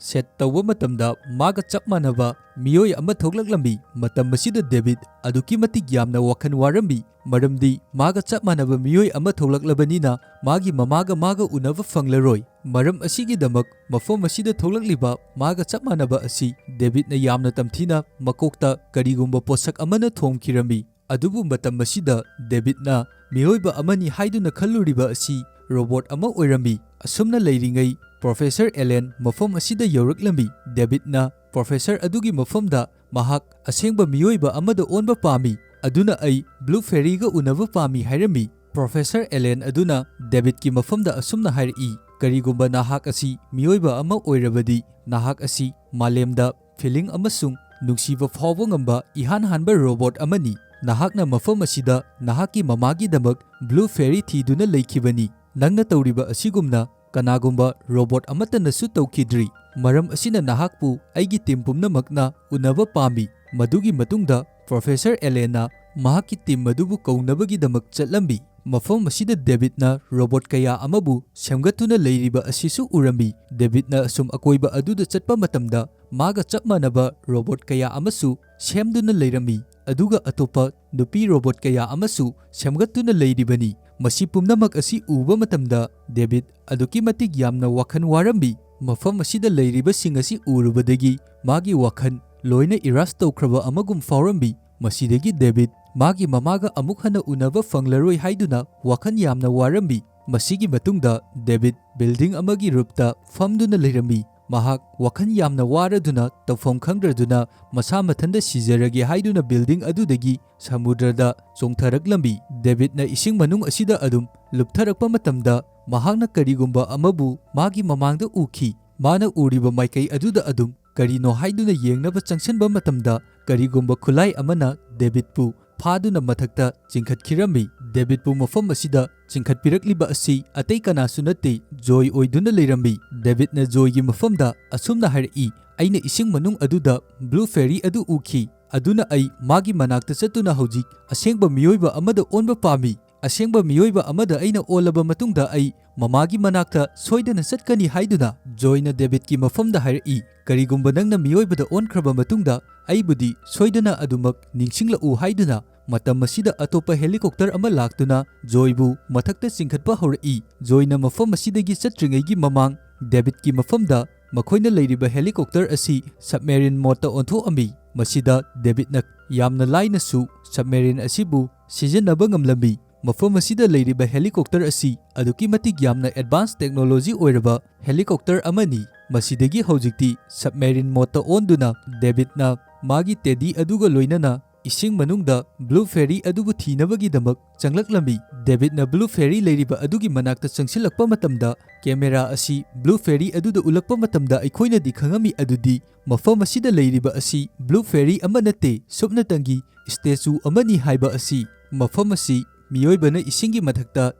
ꯁꯦꯠ ꯇꯧꯕ ꯃꯇꯝꯗ ꯃꯥꯒ ꯆꯞ ꯃꯥꯟꯅꯕ ꯃꯤꯑꯣꯏ ꯑꯃ ꯊꯣꯛꯂꯛꯂꯝꯃꯤ꯫ ꯃꯇꯝ ꯑꯁꯤꯗ ꯗꯦꯕꯤꯗ ꯑꯗꯨꯛꯀꯤ ꯃꯇꯤꯛ ꯌꯥꯝꯅ ꯋꯥꯈꯜ ꯋꯥꯔꯝꯃꯤ, ꯃꯔꯝꯗꯤ ꯃꯥꯒ ꯆꯞ ꯃꯥꯟꯅꯕ ꯃꯤꯑꯣꯏ ꯑꯃ ꯊꯣꯛꯂꯛꯂꯕꯅꯤꯅ ꯃꯥꯒꯤ ꯃꯃꯥꯒ ꯎꯅꯕ ꯐꯪꯂꯔꯣꯏ꯫ ꯃꯔꯝ ꯑꯁꯤꯒꯤꯗꯃꯛ ꯃꯐꯝ ꯑꯁꯤꯗ ꯊꯣꯛꯂꯛꯂꯤꯕ ꯃꯥꯒ ꯆꯞ ꯃꯥꯟꯅꯕ ꯑꯁꯤ ꯗꯦꯕꯤꯗꯅ ꯌꯥꯝꯅ ꯇꯝꯊꯤꯅ ꯃꯀꯣꯛꯇ ꯀꯔꯤꯒꯨꯝꯕ ꯄꯣꯠꯁꯛ ꯑꯃꯅ ꯊꯣꯝꯈꯤꯔꯝꯃꯤ꯫ ꯑꯗꯨꯕꯨ ꯃꯇꯝ ꯑꯁꯤꯗ ꯗꯦꯕꯤꯗꯅ ꯃꯤꯑꯣꯏꯕ ꯑꯃꯅꯤ ꯍꯥꯏꯗꯨꯅ ꯈꯜꯂꯨꯔꯤꯕ ꯑꯁꯤ ꯔꯣꯕꯣꯠ ꯑꯃ ꯑꯣꯏꯔꯝꯃꯤ꯫ ꯑꯁꯨꯝꯅ ꯂꯩꯔꯤꯉꯩ ꯄ꯭ꯔꯣꯐꯦꯁꯔ ꯑꯦꯂꯦꯟ ꯃꯐꯝ ꯑꯁꯤꯗ ꯌꯧꯔꯛꯂꯝꯃꯤ꯫ ꯗꯦꯕꯤꯗꯅ ꯄ꯭ꯔꯣꯐꯦꯁꯔ ꯑꯗꯨꯒꯤ ꯃꯐꯝꯗ ꯃꯍꯥꯛ ꯑꯁꯦꯡꯕ ꯃꯤꯑꯣꯏꯕ ꯑꯃꯗ ꯑꯣꯟꯕ ꯄꯥꯝꯃꯤ, ꯑꯗꯨꯅ ꯑꯩ ꯕ꯭ꯂꯨ ꯐꯦꯔꯤꯒ ꯎꯅꯕ ꯄꯥꯝꯃꯤ ꯍꯥꯏꯔꯝꯃꯤ꯫ ꯄ꯭ꯔꯣꯐꯦꯁꯔ ꯑꯦꯂꯦꯟ ꯑꯗꯨꯅ ꯗꯦꯕꯤꯗꯀꯤ ꯃꯐꯝꯗ ꯑꯁꯨꯝꯅ ꯍꯥꯏꯔꯛꯏ, ꯀꯔꯤꯒꯨꯝꯕ ꯅꯍꯥꯛ ꯑꯁꯤ ꯃꯤꯑꯣꯏꯕ ꯑꯃ ꯑꯣꯏꯔꯕꯗꯤ ꯅꯍꯥꯛ ꯑꯁꯤ ꯃꯥꯂꯦꯝꯗ ꯐꯤꯂꯤꯡ ꯑꯃꯁꯨꯡ ꯅꯨꯡꯁꯤꯕ ꯐꯥꯎꯕ ꯉꯝꯕ ꯏꯍꯥꯟ ꯍꯥꯟꯕ ꯔꯣꯕꯣꯠ ꯑꯃꯅꯤ꯫ ꯅꯍꯥꯛꯅ ꯃꯐꯝ ꯑꯁꯤꯗ ꯅꯍꯥꯛꯀꯤ ꯃꯃꯥꯒꯤꯗꯃꯛ ꯕ꯭ꯂꯨ ꯐꯦꯔꯤ ꯊꯤꯗꯨꯅ ꯂꯩꯈꯤꯕꯅꯤ꯫ ꯅꯪꯅ ꯇꯧꯔꯤꯕ ꯑꯁꯤꯒꯨꯝꯅ ꯀꯅꯥꯒꯨꯝꯕ ꯔꯣꯕꯣꯠ ꯑꯃꯠꯇꯅꯁꯨ ꯇꯧꯈꯤꯗ꯭ꯔꯤ꯫ ꯃꯔꯝ ꯑꯁꯤꯅ ꯅꯍꯥꯛꯄꯨ ꯑꯩꯒꯤ ꯇꯤꯝ ꯄꯨꯝꯅꯃꯛꯅ ꯎꯅꯕ ꯄꯥꯝꯃꯤ꯫ ꯃꯗꯨꯒꯤ ꯃꯇꯨꯡꯗ ꯄ꯭ꯔꯣꯐꯦꯁꯔ ꯑꯦꯂꯦꯟꯅ ꯃꯍꯥꯛꯀꯤ ꯇꯤꯝ ꯑꯗꯨꯕꯨ ꯀꯧꯅꯕꯒꯤꯗꯃꯛ ꯆꯠꯂꯝꯃꯤ꯫ ꯃꯐꯝ ꯑꯁꯤꯗ ꯗꯦꯕꯤꯗꯅ ꯔꯣꯕꯣꯠ ꯀꯌꯥ ꯑꯃꯕꯨ ꯁꯦꯝꯒꯠꯇꯨꯅ ꯂꯩꯔꯤꯕ ꯑꯁꯤꯁꯨ ꯎꯔꯝꯃꯤ꯫ ꯗꯦꯕꯤꯗꯅ ꯑꯁꯨꯝ ꯑꯀꯣꯏꯕ ꯑꯗꯨꯗ ꯆꯠꯄ ꯃꯇꯝꯗ ꯃꯥꯒ ꯆꯞ ꯃꯥꯟꯅꯕ ꯔꯣꯕꯣꯠ ꯀꯌా ꯑꯃꯁꯨ ꯁꯦꯝꯗꯨꯅ ꯂꯩꯔꯝꯃꯤ, ꯑꯗꯨꯒ ꯑꯇꯣꯞꯄ ꯅꯨꯄꯤ ꯔꯣꯕꯣꯠ ꯀꯌꯥ ꯑꯃꯁꯨ ꯁꯦꯝꯒꯠꯇꯨꯅ ꯂꯩꯔꯤꯕꯅꯤ꯫ ꯃꯁꯤ ꯄꯨꯝꯅꯃꯛ ꯑꯁꯤ ꯎꯕ ꯃꯇꯝꯗ ꯗꯦꯕꯤꯗ ꯑꯗꯨꯛꯀꯤ ꯃꯇꯤꯛ ꯌꯥꯝꯅ ꯋꯥꯈꯜ ꯋꯥꯔꯝꯃꯤ꯫ ꯃꯐꯝ ꯑꯁꯤꯗ ꯂꯩꯔꯤꯕꯁꯤꯡ ꯑꯁꯤ ꯎꯔꯨꯕꯗꯒꯤ ꯃꯥꯒꯤ ꯋꯥꯈꯜ ꯂꯣꯏꯅ ꯏꯔꯥꯁ ꯇꯧꯈ꯭ꯔꯕ ꯑꯃꯒꯨꯝ ꯐꯥꯎꯔꯝꯃꯤ꯫ ꯃꯁꯤꯗꯒꯤ ꯗꯦꯕꯤꯗ ꯃꯥꯒꯤ ꯃꯃꯥꯒ ꯑꯃꯨꯛ ꯍꯟꯅ ꯎꯅꯕ ꯐꯪꯂꯔꯣꯏ ꯍꯥꯏꯗꯨꯅ ꯋꯥꯈꯜ ꯌꯥꯝꯅ ꯋꯥꯔꯝꯃꯤ꯫ ꯃꯁꯤꯒꯤ ꯃꯇꯨꯡꯗ ꯗꯦꯕꯤꯗ ꯕꯤꯜꯗꯤꯡ ꯑꯃꯒꯤ ꯔꯨꯐꯇ ꯐꯝꯗꯨꯅ ꯂꯩꯔꯝꯃꯤ꯫ ꯃꯍꯥꯛ ꯋꯥꯈꯜ ꯌꯥꯝꯅ ꯋꯥꯔꯗꯨꯅ ꯇꯧꯐꯝ ꯈꯪꯗ꯭ꯔꯗꯨꯅ ꯃꯁꯥ ꯃꯊꯟꯇ ꯁꯤꯖꯔꯒꯦ ꯍꯥꯏꯗꯨꯅ ꯕꯤꯜꯗꯤꯡ ꯑꯗꯨꯗꯒꯤ ꯁꯃꯨꯗ꯭ꯔꯗ ꯆꯣꯡꯊꯔꯛꯂꯝꯃꯤ꯫ ꯗꯦꯕꯤꯗꯅ ꯏꯁꯤꯡ ꯃꯅꯨꯡ ꯑꯁꯤꯗ ꯑꯗꯨꯝ ꯂꯨꯞꯊꯔꯛꯄ ꯃꯇꯝꯗ ꯃꯍꯥꯛꯅ ꯀꯔꯤꯒꯨꯝꯕ ꯑꯃꯕꯨ ꯃꯥꯒꯤ ꯃꯃꯥꯡꯗ ꯎꯈꯤ꯫ ꯃꯥꯅ ꯎꯔꯤꯕ ꯃꯥꯏꯀꯩ ꯑꯗꯨꯗ ꯑꯗꯨꯝ ꯀꯔꯤꯅꯣ ꯍꯥꯏꯗꯨꯅ ꯌꯦꯡꯅꯕ ꯆꯪꯁꯤꯟꯕ ꯃꯇꯝꯗ ꯀꯔꯤꯒꯨꯝꯕ ꯈꯨꯠꯂꯥꯏ ꯑꯃꯅ ꯗꯦꯕꯤꯗꯄꯨ ꯐꯥꯗꯨꯅ ꯃꯊꯛꯇ ꯆꯤꯡꯈꯠꯈꯤꯔꯝꯃꯤ꯫ ꯗꯦꯕꯤꯗꯄꯨ ꯃꯐꯝ ꯑꯁꯤꯗ ꯆꯤꯡꯈꯠꯄꯤꯔꯛꯂꯤꯕ ꯑꯁꯤ ꯑꯇꯩ ꯀꯅꯥꯁꯨ ꯅꯠꯇꯦ, ꯖꯣꯏ ꯑꯣꯏꯗꯨꯅ ꯂꯩꯔꯝꯃꯤ꯫ ꯗꯦꯕꯤꯗꯅ ꯖꯣꯏꯒꯤ ꯃꯐꯝꯗ ꯑꯁꯨꯝꯅ ꯍꯥꯏꯔꯛꯏ, ꯑꯩꯅ ꯏꯁꯤꯡ ꯃꯅꯨꯡ ꯑꯗꯨꯗ ꯕ꯭ꯂꯨ ꯐꯦꯔꯤ ꯑꯗꯨ ꯎꯈꯤ, ꯑꯗꯨꯅ ꯑꯩ ꯃꯥꯒꯤ ꯃꯅꯥꯛꯇ ꯆꯠꯇꯨꯅ ꯍꯧꯖꯤꯛ ꯑꯁꯦꯡꯕ ꯃꯤꯑꯣꯏꯕ ꯑꯃꯗ ꯑꯣꯟꯕ ꯄꯥꯝꯃꯤ꯫ ꯑꯁꯦꯡꯕ ꯃꯤꯑꯣꯏꯕ ꯑꯃꯗ ꯑꯩꯅ ꯑꯣꯜꯂꯕ ꯃꯇꯨꯡꯗ ꯑꯩ ꯃꯃꯥꯒꯤ ꯃꯅꯥꯛꯇ ꯁꯣꯏꯗꯅ ꯆꯠꯀꯅꯤ ꯍꯥꯏꯗꯨꯅ ꯖꯣꯏꯅ ꯗꯦꯕꯤꯗꯀꯤ ꯃꯐꯝꯗ ꯍꯥꯏꯔꯛꯏ꯫ ꯀꯔꯤꯒꯨꯝꯕ ꯅꯪꯅ ꯃꯤꯑꯣꯏꯕꯗ ꯑꯣꯟꯈ꯭ꯔꯕ ꯃꯇꯨꯡꯗ ꯑꯩꯕꯨꯗꯤ ꯁꯣꯏꯗꯅ ꯑꯗꯨꯃꯛ ꯅꯤꯡꯁꯤꯡꯂꯛꯎ ꯍꯥꯏꯗꯨꯅ꯫ ꯃꯇꯝ ꯑꯁꯤꯗ ꯑꯇꯣꯞꯄ ꯍꯦꯂꯤꯀꯣꯞꯇꯔ ꯑꯃ ꯂꯥꯛꯇꯨꯅ ꯖꯣꯏꯕꯨ ꯃꯊꯛꯇ ꯆꯤꯡꯈꯠꯄ ꯍꯧꯔꯛꯏ꯫ ꯖꯣꯏꯅ ꯃꯐꯝ ꯑꯁꯤꯗꯒꯤ ꯆꯠꯇ꯭ꯔꯤꯉꯩꯒꯤ ꯃꯃꯥꯡ ꯗꯦꯕꯤꯗꯀꯤ ꯃꯐꯝꯗ ꯃꯈꯣꯏꯅ ꯂꯩꯔꯤꯕ ꯍꯦꯂꯤꯀꯣꯞꯇꯔ ꯑꯁꯤ ꯁꯕꯃꯦꯔꯤꯟ ꯃꯣꯗꯇ ꯑꯣꯟꯊꯣꯛꯑꯝꯃꯤ꯫ ꯃꯁꯤꯗ ꯗꯦꯕꯤꯗꯅ ꯌꯥꯝꯅ ꯂꯥꯏꯅꯁꯨ ꯁꯕꯃꯦꯔꯤꯟ ꯑꯁꯤꯕꯨ ꯁꯤꯖꯤꯟꯅꯕ ꯉꯝꯂꯝꯃꯤ꯫ ꯃꯐꯝ ꯑꯁꯤꯗ ꯂꯩꯔꯤꯕ ꯍꯦꯂꯤꯀꯣꯞꯇꯔ ꯑꯁꯤ ꯑꯗꯨꯛꯀꯤ ꯃꯇꯤꯛ ꯌꯥꯝꯅ ꯑꯦꯗꯚꯥꯟꯁ ꯇꯦꯛꯅꯣꯂꯣꯖꯤ ꯑꯣꯏꯔꯕ ꯍꯦꯂꯤꯀꯣꯞꯇꯔ ꯑꯃꯅꯤ꯫ ꯃꯁꯤꯗꯒꯤ ꯍꯧꯖꯤꯛꯇꯤ ꯁꯕꯃꯦꯔꯤꯟ ꯃꯣꯗꯇ ꯑꯣꯟꯗꯨꯅ ꯗꯦꯕꯤꯗꯅ ꯃꯥꯒꯤ ꯇꯦꯗꯤ ꯑꯗꯨꯒ ꯂꯣꯏꯅꯅ ꯏꯁꯤꯡ ꯃꯅꯨꯡꯗ ꯕ꯭ꯂꯨ ꯐꯦꯔꯤ ꯑꯗꯨꯕꯨ ꯊꯤꯅꯕꯒꯤꯗꯃꯛ ꯆꯪꯂꯛꯂꯝꯃꯤ꯫ ꯗꯦꯕꯤꯗꯅ ꯕ꯭ꯂꯨ ꯐꯦꯔꯤ ꯂꯩꯔꯤꯕ ꯑꯗꯨꯒꯤ ꯃꯅꯥꯛꯇ ꯆꯪꯁꯤꯜꯂꯛꯄ ꯃꯇꯝꯗ ꯀꯦꯃꯦꯔꯥ ꯑꯁꯤ ꯕ꯭ꯂꯨ ꯐꯦꯔꯤ ꯑꯗꯨꯗ ꯎꯠꯂꯛꯄ ꯃꯇꯝꯗ ꯑꯩꯈꯣꯏꯅꯗꯤ ꯈꯪꯉꯝꯃꯤ ꯑꯗꯨꯗꯤ ꯃꯐꯝ ꯑꯁꯤꯗ ꯂꯩꯔꯤꯕ ꯑꯁꯤ ꯕ꯭ꯂꯨ ꯐꯦꯔꯤ ꯑꯃ ꯅꯠꯇꯦ, ꯁꯨꯞꯅꯇꯪꯒꯤ ꯁ꯭ꯇꯦꯆꯨ ꯑꯃꯅꯤ ꯍꯥꯏꯕ ꯑꯁꯤ꯫ ꯃꯐꯝ ꯑꯁꯤ ꯃꯤꯑꯣꯏꯕꯅ ꯏꯁꯤꯡꯒꯤ ꯃꯊꯛꯇ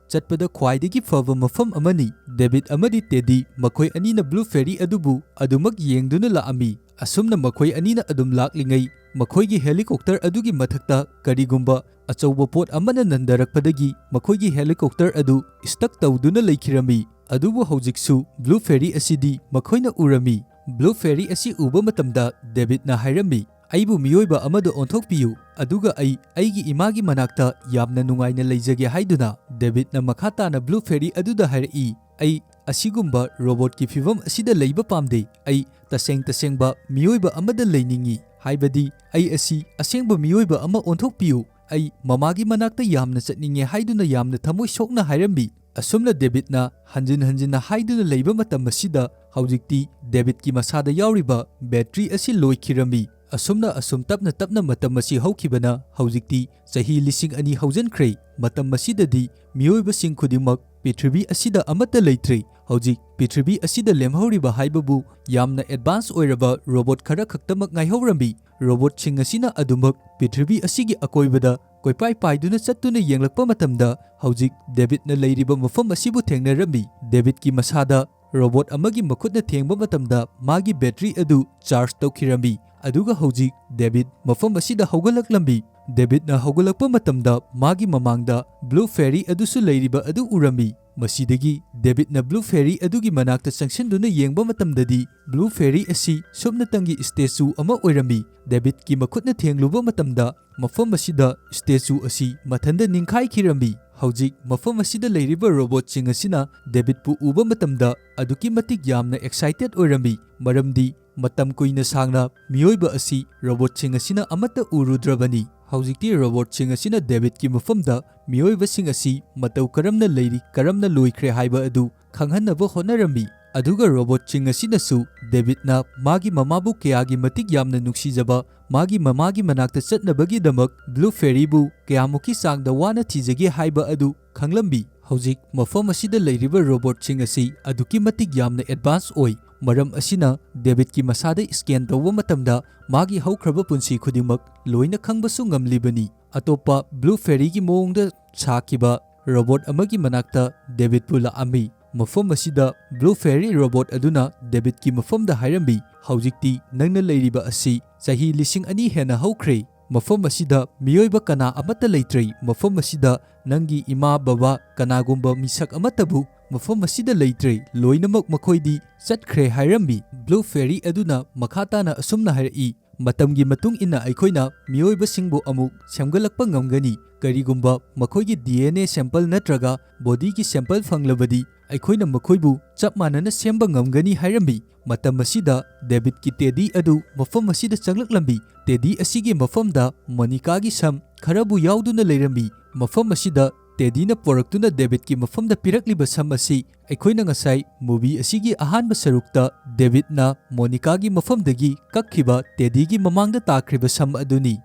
ꯆꯠꯄꯗ ꯈ꯭ꯋꯥꯏꯗꯒꯤ ꯐꯕ ꯃꯐꯝ ꯑꯃꯅꯤ꯫ ꯗꯦꯕꯤꯗ ꯑꯃꯗꯤ ꯇꯦꯗꯤ ꯃꯈꯣꯏ ꯑꯅꯤꯅ ꯕ꯭ꯂꯨ ꯐꯦꯔꯤ ꯑꯗꯨꯕꯨ ꯑꯗꯨꯃꯛ ꯌꯦꯡꯗꯨꯅ ꯂꯥꯛꯑꯝꯃꯤ꯫ ꯑꯁꯨꯝꯅ ꯃꯈꯣꯏ ꯑꯅꯤꯅ ꯑꯗꯨꯝ ꯂꯥꯛꯂꯤꯉꯩ ꯃꯈꯣꯏꯒꯤ ꯍꯦꯂꯤꯀꯣꯞꯇꯔ ꯑꯗꯨꯒꯤ ꯃꯊꯛꯇ ꯀꯔꯤꯒꯨꯝꯕ ꯑꯆꯧꯕ ꯄꯣꯠ ꯑꯃꯅ ꯅꯟꯗꯔꯛꯄꯗꯒꯤ ꯃꯈꯣꯏꯒꯤ ꯍꯦꯂꯤꯀꯣꯞꯇꯔ ꯑꯗꯨ ꯁ꯭ꯇꯛ ꯇꯧꯗꯨꯅ ꯂꯩꯈꯤꯔꯝꯃꯤ꯫ ꯑꯗꯨꯕꯨ ꯍꯧꯖꯤꯛꯁꯨ ꯕ꯭ꯂꯨ ꯐꯦꯔꯤ ꯑꯁꯤꯗꯤ ꯃꯈꯣꯏꯅ ꯎꯔꯝꯃꯤ꯫ ꯕ꯭ꯂꯨ ꯐꯦꯔꯤ ꯑꯁꯤ ꯎꯕ ꯃꯇꯝꯗ ꯗꯦꯕꯤꯗꯅ ꯍꯥꯏꯔꯝꯃꯤ, ꯑꯩꯕꯨ ꯃꯤꯑꯣꯏꯕ ꯑꯃꯗ ꯑꯣꯟꯊꯣꯛꯄꯤꯌꯨ, ꯑꯗꯨꯒ ꯑꯩꯒꯤ ꯏꯃꯥꯒꯤ ꯃꯅꯥꯛꯇ ꯌꯥꯝꯅ ꯅꯨꯡꯉꯥꯏꯅ ꯂꯩꯖꯒꯦ ꯍꯥꯏꯗꯨꯅ꯫ ꯗꯦꯕꯤꯗꯅ ꯃꯈꯥ ꯇꯥꯅ ꯕ꯭ꯂꯨ ꯐꯦꯔꯤ ꯑꯗꯨꯗ ꯍꯥꯏꯔꯛꯏ, ꯑꯩ ꯑꯁꯤꯒꯨꯝꯕ ꯔꯣꯕꯣꯠꯀꯤ ꯐꯤꯚꯝ ꯑꯁꯤꯗ ꯂꯩꯕ ꯄꯥꯝꯗꯦ, ꯑꯩ ꯇꯁꯦꯡꯕ ꯃꯤꯑꯣꯏꯕ ꯑꯃꯗ ꯂꯩꯅꯤꯡꯏ, ꯍꯥꯏꯕꯗꯤ ꯑꯩ ꯑꯁꯤ ꯑꯁꯦꯡꯕ ꯃꯤꯑꯣꯏꯕ ꯑꯃ ꯑꯣꯟꯊꯣꯛꯄꯤꯌꯨ, ꯑꯩ ꯃꯃꯥꯒꯤ ꯃꯅꯥꯛꯇ ꯌꯥꯝꯅ ꯆꯠꯅꯤꯡꯉꯦ ꯍꯥꯏꯗꯨꯅ ꯌꯥꯝꯅ ꯊꯃꯣꯏ ꯁꯣꯛꯅ ꯍꯥꯏꯔꯝꯃꯤ꯫ ꯑꯁꯨꯝꯅ ꯗꯦꯕꯤꯗꯅ ꯍꯟꯖꯤꯟ ꯍꯟꯖꯤꯟꯅ ꯍꯥꯏꯗꯨꯅ ꯂꯩꯕ ꯃꯇꯝ ꯑꯁꯤꯗ ꯍꯧꯖꯤꯛꯇꯤ ꯗꯦꯕꯤꯗꯀꯤ ꯃꯁꯥꯗ ꯌꯥꯎꯔꯤꯕ ꯕꯦꯇ꯭ꯔꯤ ꯑꯁꯤ ꯂꯣꯏꯈꯤꯔꯝꯃꯤ꯫ ꯑꯁꯨꯝꯅ ꯇꯞꯅ ꯇꯞꯅ ꯃꯇꯝ ꯑꯁꯤ ꯍꯧꯈꯤꯕꯅ ꯍꯧꯖꯤꯛꯇꯤ ꯆꯍꯤ 2000 ꯍꯧꯖꯤꯟꯈ꯭ꯔꯦ꯫ ꯃꯇꯝ ꯑꯁꯤꯗꯗꯤ ꯃꯤꯑꯣꯏꯕꯁꯤꯡ ꯈꯨꯗꯤꯡꯃꯛ ꯄ꯭ꯔꯤꯊꯤꯕꯤ ꯑꯁꯤꯗ ꯑꯃꯠꯇ ꯂꯩꯇ꯭ꯔꯦ꯫ ꯍꯧꯖꯤꯛ ꯄ꯭ꯔꯤꯊꯤꯕꯤ ꯑꯁꯤꯗ ꯂꯦꯝꯍꯧꯔꯤꯕ ꯍꯥꯏꯕꯕꯨ ꯌꯥꯝꯅ ꯑꯦꯗꯚꯥꯟꯁ ꯑꯣꯏꯔꯕ ꯔꯣꯕꯣꯠ ꯈꯔ ꯈꯛꯇꯃꯛ ꯉꯥꯏꯍꯧꯔꯝꯃꯤ꯫ ꯔꯣꯕꯣꯠꯁꯤꯡ ꯑꯁꯤꯅ ꯑꯗꯨꯃꯛ ꯄ꯭ꯔꯤꯊꯤꯕꯤ ꯑꯁꯤꯒꯤ ꯑꯀꯣꯏꯕꯗ ꯀꯣꯏꯄꯥꯏ ꯄꯥꯏꯗꯨꯅ ꯆꯠꯇꯨꯅ ꯌꯦꯡꯂꯛꯄ ꯃꯇꯝꯗ ꯍꯧꯖꯤꯛ ꯗꯦꯕꯤꯗꯅ ꯂꯩꯔꯤꯕ ꯃꯐꯝ ꯑꯁꯤꯕꯨ ꯊꯦꯡꯅꯔꯝꯃꯤ꯫ ꯗꯦꯕꯤꯗꯀꯤ ꯃꯁꯥꯗ ꯔꯣꯕꯣꯠ ꯑꯃꯒꯤ ꯃꯈꯨꯠꯅ ꯊꯦꯡꯕ ꯃꯇꯝꯗ ꯃꯥꯒꯤ ꯕꯦꯇꯔꯤ ꯑꯗꯨ ꯆꯥꯔꯖ ꯇꯧꯈꯤꯔꯝꯃꯤ꯫ ꯑꯗꯨꯒ ꯍꯧꯖꯤꯛ ꯗꯦꯕꯤꯗ ꯃꯐꯝ ꯑꯁꯤꯗ ꯍꯧꯒꯠꯂꯛꯂꯝꯃꯤ꯫ ꯗꯦꯕꯤꯗꯅ ꯍꯧꯒꯠꯂꯛꯄ ꯃꯇꯝꯗ ꯃꯥꯒꯤ ꯃꯃꯥꯡꯗ ꯕ꯭ꯂꯨ ꯐꯦꯔꯤ ꯑꯗꯨꯁꯨ ꯂꯩꯔꯤꯕ ꯑꯗꯨ ꯎꯔꯝꯃꯤ꯫ ꯃꯁꯤꯗꯒꯤ ꯗꯦꯕꯤꯗꯅ ꯕ꯭ꯂꯨ ꯐꯦꯔꯤ ꯑꯗꯨꯒꯤ ꯃꯅꯥꯛꯇ ꯆꯪꯁꯤꯟꯗꯨꯅ ꯌꯦꯡꯕ ꯃꯇꯝꯗꯗꯤ ꯕ꯭ꯂꯨ ꯐꯦꯔꯤ ꯑꯁꯤ ꯁꯨꯞꯅꯇꯪꯒꯤ ꯁ꯭ꯇꯦꯆꯨ ꯑꯃ ꯑꯣꯏꯔꯝꯃꯤ꯫ ꯗꯦꯕꯤꯗꯀꯤ ꯃꯈꯨꯠꯅ ꯊꯦꯡꯂꯨꯕ ꯃꯇꯝꯗ ꯃꯐꯝ ꯑꯁꯤꯗ ꯁ꯭ꯇꯦꯆꯨ ꯑꯁꯤ ꯃꯊꯟꯇ ꯅꯤꯡꯈꯥꯏꯈꯤꯔꯝꯃꯤ꯫ ꯍꯧꯖꯤꯛ ꯃꯐꯝ ꯑꯁꯤꯗ ꯂꯩꯔꯤꯕ ꯔꯣꯕꯣꯠꯁꯤꯡ ꯑꯁꯤꯅ ꯗꯦꯕꯤꯗꯄꯨ ꯎꯕ ꯃꯇꯝꯗ ꯑꯗꯨꯛꯀꯤ ꯃꯇꯤꯛ ꯌꯥꯝꯅ ꯑꯦꯛꯁꯥꯏꯇꯦꯗ ꯑꯣꯏꯔꯝꯃꯤ, ꯃꯔꯝꯗꯤ ꯃꯇꯝ ꯀꯨꯏꯅ ꯁꯥꯡꯅ ꯃꯤꯑꯣꯏꯕ ꯑꯁꯤ ꯔꯣꯕꯣꯠꯁꯤꯡ ꯑꯁꯤꯅ ꯑꯃꯠꯇ ꯎꯔꯨꯗ꯭ꯔꯕꯅꯤ꯫ ꯍꯧꯖꯤꯛꯇꯤ ꯔꯣꯕꯣꯠꯁꯤꯡ ꯑꯁꯤꯅ ꯗꯦꯕꯤꯗꯀꯤ ꯃꯐꯝꯗ ꯃꯤꯑꯣꯏꯕꯁꯤꯡ ꯑꯁꯤ ꯃꯇꯧ ꯀꯔꯝꯅ ꯂꯩꯔꯤ, ꯀꯔꯝꯅ ꯂꯣꯏꯈ꯭ꯔꯦ ꯍꯥꯏꯕ ꯑꯗꯨ ꯈꯪꯍꯟꯅꯕ ꯍꯣꯠꯅꯔꯝꯃꯤ꯫ ꯑꯗꯨꯒ ꯔꯣꯕꯣꯠꯁꯤꯡ ꯑꯁꯤꯅꯁꯨ ꯗꯦꯕꯤꯗꯅ ꯃꯥꯒꯤ ꯃꯃꯥꯕꯨ ꯀꯌꯥꯒꯤ ꯃꯇꯤꯛ ꯌꯥꯝꯅ ꯅꯨꯡꯁꯤꯖꯕ, ꯃꯥꯒꯤ ꯃꯃꯥꯒꯤ ꯃꯅꯥꯛꯇ ꯆꯠꯅꯕꯒꯤꯗꯃꯛ ꯕ꯭ꯂꯨ ꯐꯦꯔꯤꯕꯨ ꯀꯌꯥꯃꯨꯛꯀꯤ ꯆꯥꯡꯗ ꯋꯥꯅ ꯊꯤꯖꯒꯦ ꯍꯥꯏꯕ ꯑꯗꯨ ꯈꯪꯂꯝꯃꯤ꯫ ꯍꯧꯖꯤꯛ ꯃꯐꯝ ꯑꯁꯤꯗ ꯂꯩꯔꯤꯕ ꯔꯣꯕꯣꯠꯁꯤꯡ ꯑꯁꯤ ꯑꯗꯨꯛꯀꯤ ꯃꯇꯤꯛ ꯌꯥꯝꯅ ꯑꯦꯗꯚꯥꯟꯁ ꯑꯣꯏ꯫ ꯃꯔꯝ ꯑꯁꯤꯅ ꯗꯦꯕꯤꯗꯀꯤ ꯃꯁꯥꯗ ꯁ꯭ꯀꯦꯟ ꯇꯧꯕ ꯃꯇꯝꯗ ꯃꯥꯒꯤ ꯍꯧꯈ꯭ꯔꯕ ꯄꯨꯟꯁꯤ ꯈꯨꯗꯤꯡꯃꯛ ꯂꯣꯏꯅ ꯈꯪꯕꯁꯨ ꯉꯝꯂꯤꯕꯅꯤ꯫ ꯑꯇꯣꯞꯄ ꯕ꯭ꯂꯨ ꯐꯦꯔꯤꯒꯤ ꯃꯑꯣꯡꯗ ꯁꯥꯈꯤꯕ ꯔꯣꯕꯣꯠ ꯑꯃꯒꯤ ꯃꯅꯥꯛꯇ ꯗꯦꯕꯤꯗꯄꯨ ꯂꯥꯛꯑꯝꯃꯤ꯫ ꯃꯐꯝ ꯑꯁꯤꯗ ꯕ꯭ꯂꯨ ꯐꯦꯔꯤ ꯔꯣꯕꯣꯠ ꯑꯗꯨꯅ ꯗꯦꯕꯤꯗꯀꯤ ꯃꯐꯝꯗ ꯍꯥꯏꯔꯝꯃꯤ, "ꯍꯧꯖꯤꯛꯇꯤ ꯅꯪꯅ ꯂꯩꯔꯤꯕ ꯑꯁꯤ ꯆꯍꯤ 2000 ꯍꯦꯟꯅ ꯍꯧꯈ꯭ꯔꯦ꯫ ꯃꯐꯝ ꯑꯁꯤꯗ ꯃꯤꯑꯣꯏꯕ ꯀꯅꯥ ꯑꯃꯠꯇ ꯂꯩꯇ꯭ꯔꯦ꯫ ꯃꯐꯝ ꯑꯁꯤꯗ ꯅꯪꯒꯤ ꯏꯃꯥ ꯕꯕꯥ ꯀꯅꯥꯒꯨꯝꯕ ꯃꯤꯁꯛ ꯑꯃꯠꯇꯕꯨ ꯃꯐꯝ ꯑꯁꯤꯗ ꯂꯩꯇ꯭ꯔꯦ, ꯂꯣꯏꯅꯃꯛ ꯃꯈꯣꯏꯗꯤ ꯆꯠꯈ꯭ꯔꯦ" ꯍꯥꯏꯔꯝꯃꯤ꯫ ꯕ꯭ꯂꯨ ꯐꯦꯔꯤ ꯑꯗꯨꯅ ꯃꯈꯥ ꯇꯥꯅ ꯑꯁꯨꯝꯅ ꯍꯥꯏꯔꯛꯏ, "ꯃꯇꯝꯒꯤ ꯃꯇꯨꯡ ꯏꯟꯅ ꯑꯩꯈꯣꯏꯅ ꯃꯤꯑꯣꯏꯕꯁꯤꯡꯕꯨ ꯑꯃꯨꯛ ꯁꯦꯝꯒꯠꯂꯛꯄ ꯉꯝꯒꯅꯤ꯫ ꯀꯔꯤꯒꯨꯝꯕ ꯃꯈꯣꯏꯒꯤ DNA ꯁꯦꯝꯄꯜ ꯅꯠꯇ꯭ꯔꯒ ꯕꯣꯗꯤꯒꯤ ꯁꯦꯝꯄꯜ ꯐꯪꯂꯕꯗꯤ ꯑꯩꯈꯣꯏꯅ ꯃꯈꯣꯏꯕꯨ ꯆꯞ ꯃꯥꯟꯅꯅ ꯁꯦꯝꯕ ꯉꯝꯒꯅꯤ" ꯍꯥꯏꯔꯝꯃꯤ꯫ ꯃꯇꯝ ꯑꯁꯤꯗ ꯗꯦꯕꯤꯗꯀꯤ ꯇꯦꯗꯤ ꯑꯗꯨ ꯃꯐꯝ ꯑꯁꯤꯗ ꯆꯪꯂꯛꯂꯝꯃꯤ꯫ ꯇꯦꯗꯤ ꯑꯁꯤꯒꯤ ꯃꯐꯝꯗ ꯃꯣꯅꯤꯀꯥꯒꯤ ꯁꯝ ꯈꯔꯕꯨ ꯌꯥꯎꯗꯨꯅ ꯂꯩꯔꯝꯃꯤ꯫ ꯃꯐꯝ ꯑꯁꯤꯗ ꯇꯦꯗꯤꯅ ꯄꯣꯔꯛꯇꯨꯅ ꯗꯦꯕꯤꯗꯀꯤ ꯃꯐꯝꯗ ꯄꯤꯔꯛꯂꯤꯕ ꯁꯝ ꯑꯁꯤ ꯑꯩꯈꯣꯏꯅ ꯉꯁꯥꯏ ꯃꯨꯚꯤ ꯑꯁꯤꯒꯤ ꯑꯍꯥꯟꯕ ꯁꯔꯨꯛꯇ ꯗꯦꯕꯤꯗꯅ ꯃꯣꯅꯤꯀꯥꯒꯤ ꯃꯐꯝꯗꯒꯤ ꯀꯛꯈꯤꯕ ꯇꯦꯗꯤꯒꯤ ꯃꯃꯥꯡꯗ ꯇꯥꯈ꯭ꯔꯤꯕ ꯁꯝ ꯑꯗꯨꯅꯤ꯫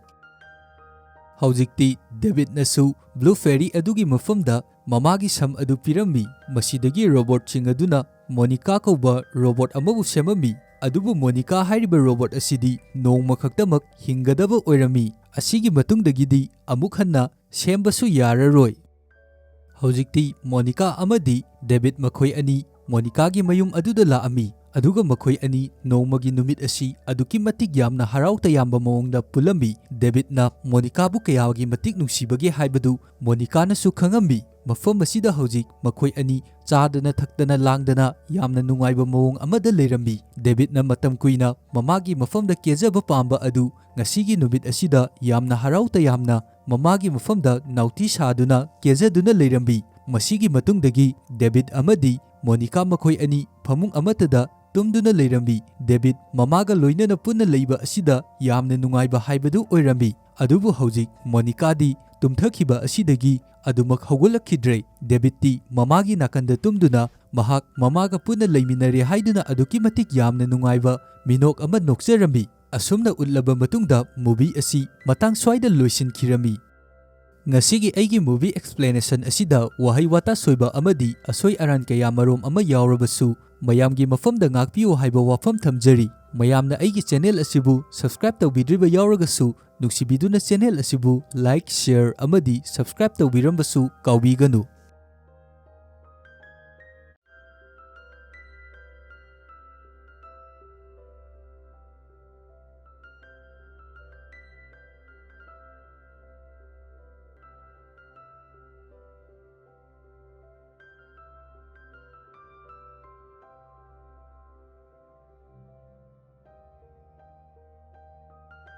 ꯍꯧꯖꯤꯛꯇꯤ ꯗꯦꯕꯤꯗꯅꯁꯨ ꯕ꯭ꯂꯨ ꯐꯦꯔꯤ ꯑꯗꯨꯒꯤ ꯃꯐꯝꯗ ꯃꯃꯥꯒꯤ ꯁꯝ ꯑꯗꯨ ꯄꯤꯔꯝꯃꯤ꯫ ꯃꯁꯤꯗꯒꯤ ꯔꯣꯕꯣꯠꯁꯤꯡ ꯑꯗꯨꯅ ꯃꯣꯅꯤꯀꯥ ꯀꯧꯕ ꯔꯣꯕꯣꯠ ꯑꯃꯕꯨ ꯁꯦꯝꯃꯝꯃꯤ꯫ ꯑꯗꯨꯕꯨ ꯃꯣꯅꯤꯀꯥ ꯍꯥꯏꯔꯤꯕ ꯔꯣꯕꯣꯠ ꯑꯁꯤꯗꯤ ꯅꯣꯡꯃ ꯈꯛꯇꯃꯛ ꯍꯤꯡꯒꯗꯕ ꯑꯣꯏꯔꯝꯃꯤ꯫ ꯑꯁꯤꯒꯤ ꯃꯇꯨꯡꯗꯒꯤꯗꯤ ꯑꯃꯨꯛ ꯍꯟꯅ ꯁꯦꯝꯕꯁꯨ ꯌꯥꯔꯔꯣꯏ꯫ ꯍꯧꯖꯤꯛꯇꯤ ꯃꯣꯅꯤꯀꯥ ꯑꯃꯗꯤ ꯗꯦꯕꯤꯗ ꯃꯈꯣꯏ ꯑꯅꯤ ꯃꯣꯅꯤꯀꯥꯒꯤ ꯃꯌꯨꯝ ꯑꯗꯨꯗ ꯂꯥꯛꯑꯝꯃꯤ꯫ ꯑꯗꯨꯒ ꯃꯈꯣꯏ ꯑꯅꯤ ꯅꯣꯡꯃꯒꯤ ꯅꯨꯃꯤꯠ ꯑꯁꯤ ꯑꯗꯨꯛꯀꯤ ꯃꯇꯤꯛ ꯌꯥꯝꯅ ꯍꯔꯥꯎ ꯇꯌꯥꯝꯕ ꯃꯑꯣꯡꯗ ꯄꯨꯜꯂꯝꯃꯤ꯫ ꯗꯦꯕꯤꯗꯅ ꯃꯣꯅꯤꯀꯥꯕꯨ ꯀꯌꯥꯒꯤ ꯃꯇꯤꯛ ꯅꯨꯡꯁꯤꯕꯒꯦ ꯍꯥꯏꯕꯗꯨ ꯃꯣꯅꯤꯀꯥꯅꯁꯨ ꯈꯪꯉꯝꯃꯤ꯫ ꯃꯐꯝ ꯑꯁꯤꯗ ꯍꯧꯖꯤꯛ ꯃꯈꯣꯏ ꯑꯅꯤ ꯆꯥꯗꯅ ꯊꯛꯇꯅ ꯂꯥꯡꯗꯅ ꯌꯥꯝꯅ ꯅꯨꯡꯉꯥꯏꯕ ꯃꯑꯣꯡ ꯑꯃꯗ ꯂꯩꯔꯝꯃꯤ꯫ ꯗꯦꯕꯤꯗꯅ ꯃꯇꯝ ꯀꯨꯏꯅ ꯃꯃꯥꯒꯤ ꯃꯐꯝꯗ ꯀꯦꯖꯕ ꯄꯥꯝꯕ ꯑꯗꯨ ꯉꯁꯤꯒꯤ ꯅꯨꯃꯤꯠ ꯑꯁꯤꯗ ꯌꯥꯝꯅ ꯍꯔꯥꯎ ꯇꯌꯥꯝꯅ ꯃꯃꯥꯒꯤ ꯃꯐꯝꯗ ꯅꯥꯎꯇꯤ ꯁꯥꯗꯨꯅ ꯀꯦꯖꯗꯨꯅ ꯂꯩꯔꯝꯃꯤ꯫ ꯃꯁꯤꯒꯤ ꯃꯇꯨꯡꯗꯒꯤ ꯗꯦꯕꯤꯗ ꯑꯃꯗꯤ ꯃꯣꯅꯤꯀꯥ ꯃꯈꯣꯏ ꯑꯅꯤ ꯐꯃꯨꯡ ꯑꯃꯠꯇꯗ ꯇꯨꯝꯗꯨꯅ ꯂꯩꯔꯝꯃꯤ꯫ ꯗꯦꯕꯤꯗ ꯃꯃꯥꯒ ꯂꯣꯏꯅꯅ ꯄꯨꯟꯅ ꯂꯩꯕ ꯑꯁꯤꯗ ꯌꯥꯝꯅ ꯅꯨꯡꯉꯥꯏꯕ ꯍꯥꯏꯕꯗꯨ ꯑꯣꯏꯔꯝꯃꯤ꯫ ꯑꯗꯨꯕꯨ ꯍꯧꯖꯤꯛ ꯃꯣꯅꯤꯀꯥꯗꯤ ꯇꯨꯝꯊꯈꯤꯕ ꯑꯁꯤꯗꯒꯤ ꯑꯗꯨꯃꯛ ꯍꯧꯒꯠꯂꯛꯈꯤꯗ꯭ꯔꯦ꯫ ꯗꯦꯕꯤꯗꯇꯤ ꯃꯃꯥꯒꯤ ꯅꯥꯀꯟꯗ ꯇꯨꯝꯗꯨꯅ ꯃꯍꯥꯛ ꯃꯃꯥꯒ ꯄꯨꯟꯅ ꯂꯩꯃꯤꯟꯅꯔꯦ ꯍꯥꯏꯗꯨꯅ ꯑꯗꯨꯛꯀꯤ ꯃꯇꯤꯛ ꯌꯥꯝꯅ ꯅꯨꯡꯉꯥꯏꯕ ꯃꯤꯅꯣꯛ ꯑꯃ ꯅꯣꯛꯆꯔꯝꯃꯤ꯫ ꯑꯁꯨꯝꯅ ꯎꯠꯂꯕ ꯃꯇꯨꯡꯗ ꯃꯨꯚꯤ ꯑꯁꯤ ꯃꯇꯥꯡ ꯁ꯭ꯋꯥꯏꯗ ꯂꯣꯏꯁꯤꯟꯈꯤꯔꯝꯃꯤ꯫ ꯉꯁꯤꯒꯤ ꯑꯩꯒꯤ ꯃꯨꯚꯤ ꯑꯦꯛꯁꯄ꯭ꯂꯦꯅꯦꯁꯟ ꯑꯁꯤꯗ ꯋꯥꯍꯩ ꯋꯥꯇꯥ ꯁꯣꯏꯕ ꯑꯃꯗꯤ ꯑꯁꯣꯏ ꯑꯔꯥꯟ ꯀꯌꯥ ꯃꯔꯣꯝ ꯑꯃ ꯌꯥꯎꯔꯕꯁꯨ ꯃꯌꯥꯝꯒꯤ ꯃꯐꯝꯗ ꯉꯥꯛꯄꯤꯌꯨ ꯍꯥꯏꯕ ꯋꯥꯐꯝ ꯊꯝꯖꯔꯤ꯫ ꯃꯌꯥꯝꯅ ꯑꯩꯒꯤ ꯆꯦꯅꯦꯜ ꯑꯁꯤꯕꯨ ꯁꯕꯁꯀ꯭ꯔꯥꯏꯕ ꯇꯧꯕꯤꯗ꯭ꯔꯤꯕ ꯌꯥꯎꯔꯒꯁꯨ ꯅꯨꯡꯁꯤꯕꯤꯗꯨꯅ ꯆꯦꯅꯦꯜ ꯑꯁꯤꯕꯨ ꯂꯥꯏꯛ, ꯁꯦꯌꯔ ꯑꯃꯗꯤ ꯁꯕꯁꯀ꯭ꯔꯥꯏꯕ ꯇꯧꯕꯤꯔꯝꯕꯁꯨ ꯀꯥꯎꯕꯤꯒꯅꯨ꯫